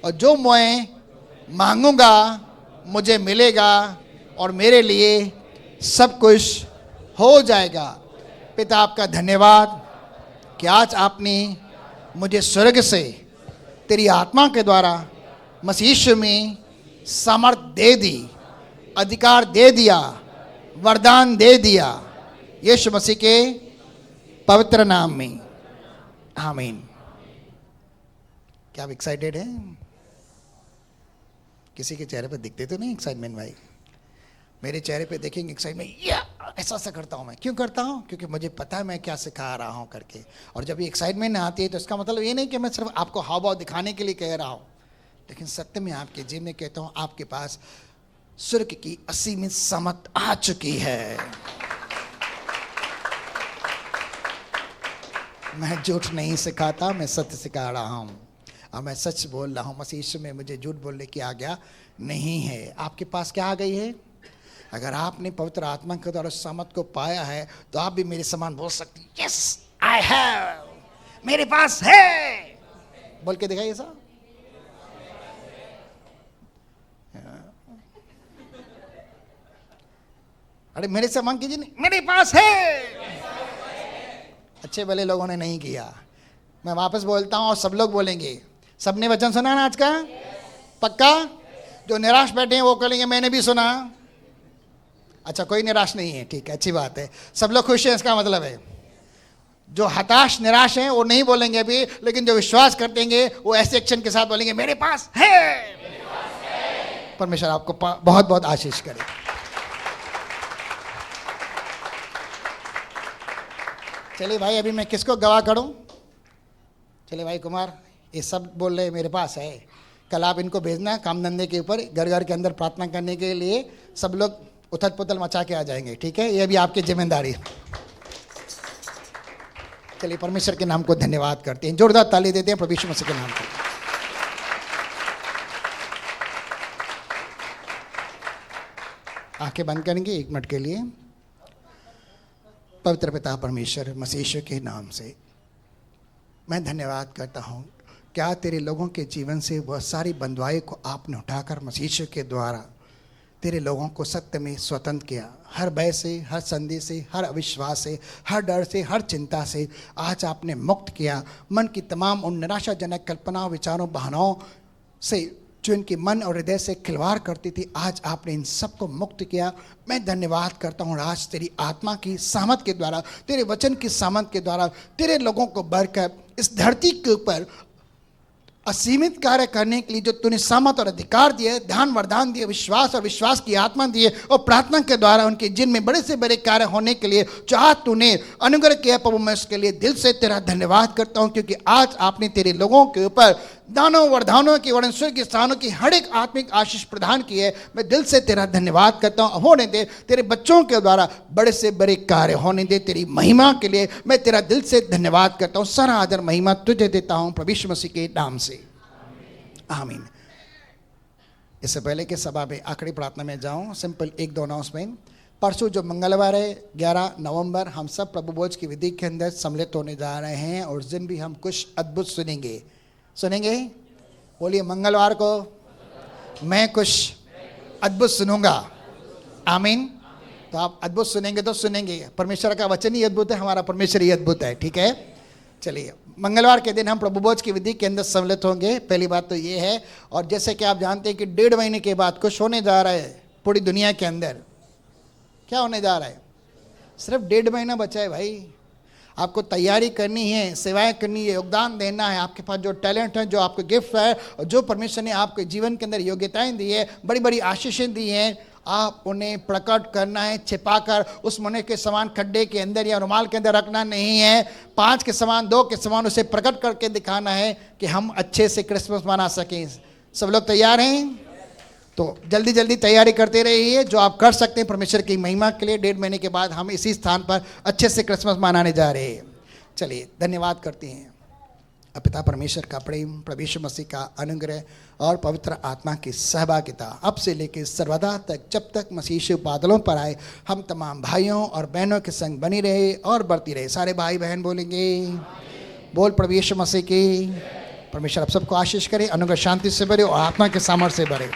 और जो मैं मांगूंगा मुझे मिलेगा और मेरे लिए सब कुछ हो जाएगा। पिता आपका धन्यवाद कि आज आपने मुझे स्वर्ग से तेरी आत्मा के द्वारा मसीह यीशु में सामर्थ दे दी। अधिकार दे दिया, वरदान दे दिया, यीशु मसीह के पवित्र नाम में, आमीन। क्या आप एक्साइटेड हैं? किसी के चेहरे पे दिखते तो नहीं एक्साइटमेंट भाई? मेरे चेहरे पे देखेंगे एक्साइटमेंट, या ऐसा करता हूँ मैं। क्यों करता हूँ? क्योंकि मुझे पता है मैं क्या सिखा रहा हूँ करके। और जब ये एक्साइटमेंट आती है तो इसका मतलब ये नहीं कि मैं सिर्फ आपको हाव भाव दिखाने के लिए कह रहा हूँ, लेकिन सत्य में आपके जीवन में कहता हूँ आपके पास स्वर्ग की असीमित सामर्थ आ चुकी है। मैं झूठ नहीं सिखाता, मैं सत्य सिखा रहा हूँ और मैं सच बोल रहा हूँ। मसीह यीशु में मुझे झूठ बोलने की आज्ञा नहीं है। आपके पास क्या आ गई है? अगर आपने पवित्र आत्मा के द्वारा सामर्थ को पाया है तो आप भी मेरे समान बोल सकते हैं, यस आई हैव, मेरे पास है। बोल के दिखाइए साहब। अरे मेरे से मांग कीजिए, मेरे पास है। अच्छे भले लोगों ने नहीं किया। मैं वापस बोलता हूं और सब लोग बोलेंगे। सबने वचन सुना ना आज का? पक्का? जो निराश बैठे हैं वो कहेंगे मैंने भी सुना। अच्छा, कोई निराश नहीं है, ठीक है, अच्छी बात है। सब लोग खुश हैं, इसका मतलब है। जो हताश निराश हैं वो नहीं बोलेंगे अभी, लेकिन जो विश्वास करतेंगे वो ऐसे एक्शन के साथ बोलेंगे मेरे पास है। परमेश्वर आपको बहुत बहुत आशीष करे। चलिए भाई, अभी मैं किसको गवाह करूं? चलिए भाई कुमार, ये सब बोल रहे मेरे पास है। कल आप इनको भेजना काम धंधे के ऊपर, घर घर के अंदर प्रार्थना करने के लिए। सब लोग उथल पुथल मचा के आ जाएंगे, ठीक है? ये भी आपकी जिम्मेदारी। चलिए परमेश्वर के नाम को धन्यवाद करते हैं, जोरदार ताली देते हैं प्रभु यीशु मसीह के नाम पर। आंखें बंद करेंगे 1 मिनट के लिए। पवित्र पिता परमेश्वर, मसीह यीशु के नाम से मैं धन्यवाद करता हूँ। क्या तेरे लोगों के जीवन से वह सारी बंधुआई को आपने उठाकर मसीह यीशु के द्वारा तेरे लोगों को सत्य में स्वतंत्र किया। हर भय से, हर संदेह से, हर अविश्वास से, हर डर से, हर चिंता से आज आपने मुक्त किया। मन की तमाम उन निराशाजनक कल्पनाओं, विचारों, बहानाओं से जो इनके मन और हृदय से खिलवाड़ करती थी, आज आपने इन सबको मुक्त किया। मैं धन्यवाद करता हूँ। आज तेरी आत्मा की सामर्थ के द्वारा, तेरे वचन की सामर्थ के द्वारा तेरे लोगों को भरकर इस धरती के ऊपर असीमित कार्य करने के लिए जो तूने सामर्थ और अधिकार दिए, ध्यान वरदान दिए, विश्वास और विश्वास की आत्मा दिए और प्रार्थना के द्वारा उनके जिन में बड़े से बड़े कार्य होने के लिए जो आज तूने अनुग्रह किया प्रभु, मैं उसके लिए दिल से तेरा धन्यवाद करता हूं। क्योंकि आज आपने तेरे लोगों के ऊपर दानों वरदानों की, वरदानों की, स्थानों की हर एक आत्मिक आशीष प्रदान की है। मैं दिल से तेरा धन्यवाद करता हूँ। होने दे तेरे बच्चों के द्वारा बड़े से बड़े कार्य होने दे। तेरी महिमा के लिए मैं तेरा दिल से धन्यवाद करता हूँ। सारा आदर महिमा तुझे देता हूँ प्रभु यीशु मसीह के नाम से, आमीन। इससे पहले कि सभा में आखिरी प्रार्थना में जाऊं, सिंपल 1-2 अनाउंसमेंट। परसों जो मंगलवार है 11 नवंबर, हम सब प्रभु भोज की विधि के अंदर सम्मिलित होने जा रहे हैं और उस दिन भी हम कुछ अद्भुत सुनेंगे। बोलिए, मंगलवार को मैं कुछ अद्भुत सुनूंगा, आमीन। तो आप अद्भुत सुनेंगे तो सुनेंगे। परमेश्वर का वचन ही अद्भुत है, हमारा परमेश्वर ही अद्भुत है, ठीक है? चलिए, मंगलवार के दिन हम प्रभु भोज की विधि के अंदर सम्मिलित होंगे। पहली बात तो ये है। और जैसे कि आप जानते हैं कि 1.5 महीने के बाद कुछ होने जा रहा है पूरी दुनिया के अंदर। क्या होने जा रहा है? सिर्फ 1.5 महीना बचा है भाई। आपको तैयारी करनी है, सेवाएं करनी है, योगदान देना है। आपके पास जो टैलेंट है, जो आपके गिफ्ट है और जो परमेश्वर ने आपके जीवन के अंदर योग्यताएं दी है, बड़ी बड़ी आशीषें दी हैं, आप उन्हें प्रकट करना है। छिपाकर उस मुने के समान खड्डे के अंदर या रुमाल के अंदर रखना नहीं है। 5 के समान, 2 के समान उसे प्रकट करके दिखाना है कि हम अच्छे से क्रिसमस मना सकें। सब लोग तैयार हैं? तो जल्दी जल्दी तैयारी करते रहिए जो आप कर सकते हैं परमेश्वर की महिमा के लिए। 1.5 महीने के बाद हम इसी स्थान पर अच्छे से क्रिसमस मनाने जा रहे हैं। चलिए धन्यवाद करते हैं। पिता परमेश्वर का प्रेम, प्रभु यीशु मसीह का अनुग्रह और पवित्र आत्मा की सहभागिता अब से लेकर सर्वदा तक, जब तक मसीह यीशु बादलों पर आए, हम तमाम भाइयों और बहनों के संग बनी रहे और बढ़ती रहे। सारे भाई बहन बोलेंगे, बोल प्रभु यीशु मसीह की। परमेश्वर आप सबको आशीष करे, अनुग्रह शांति से भरे और आत्मा के सामर्थ्य से भरे।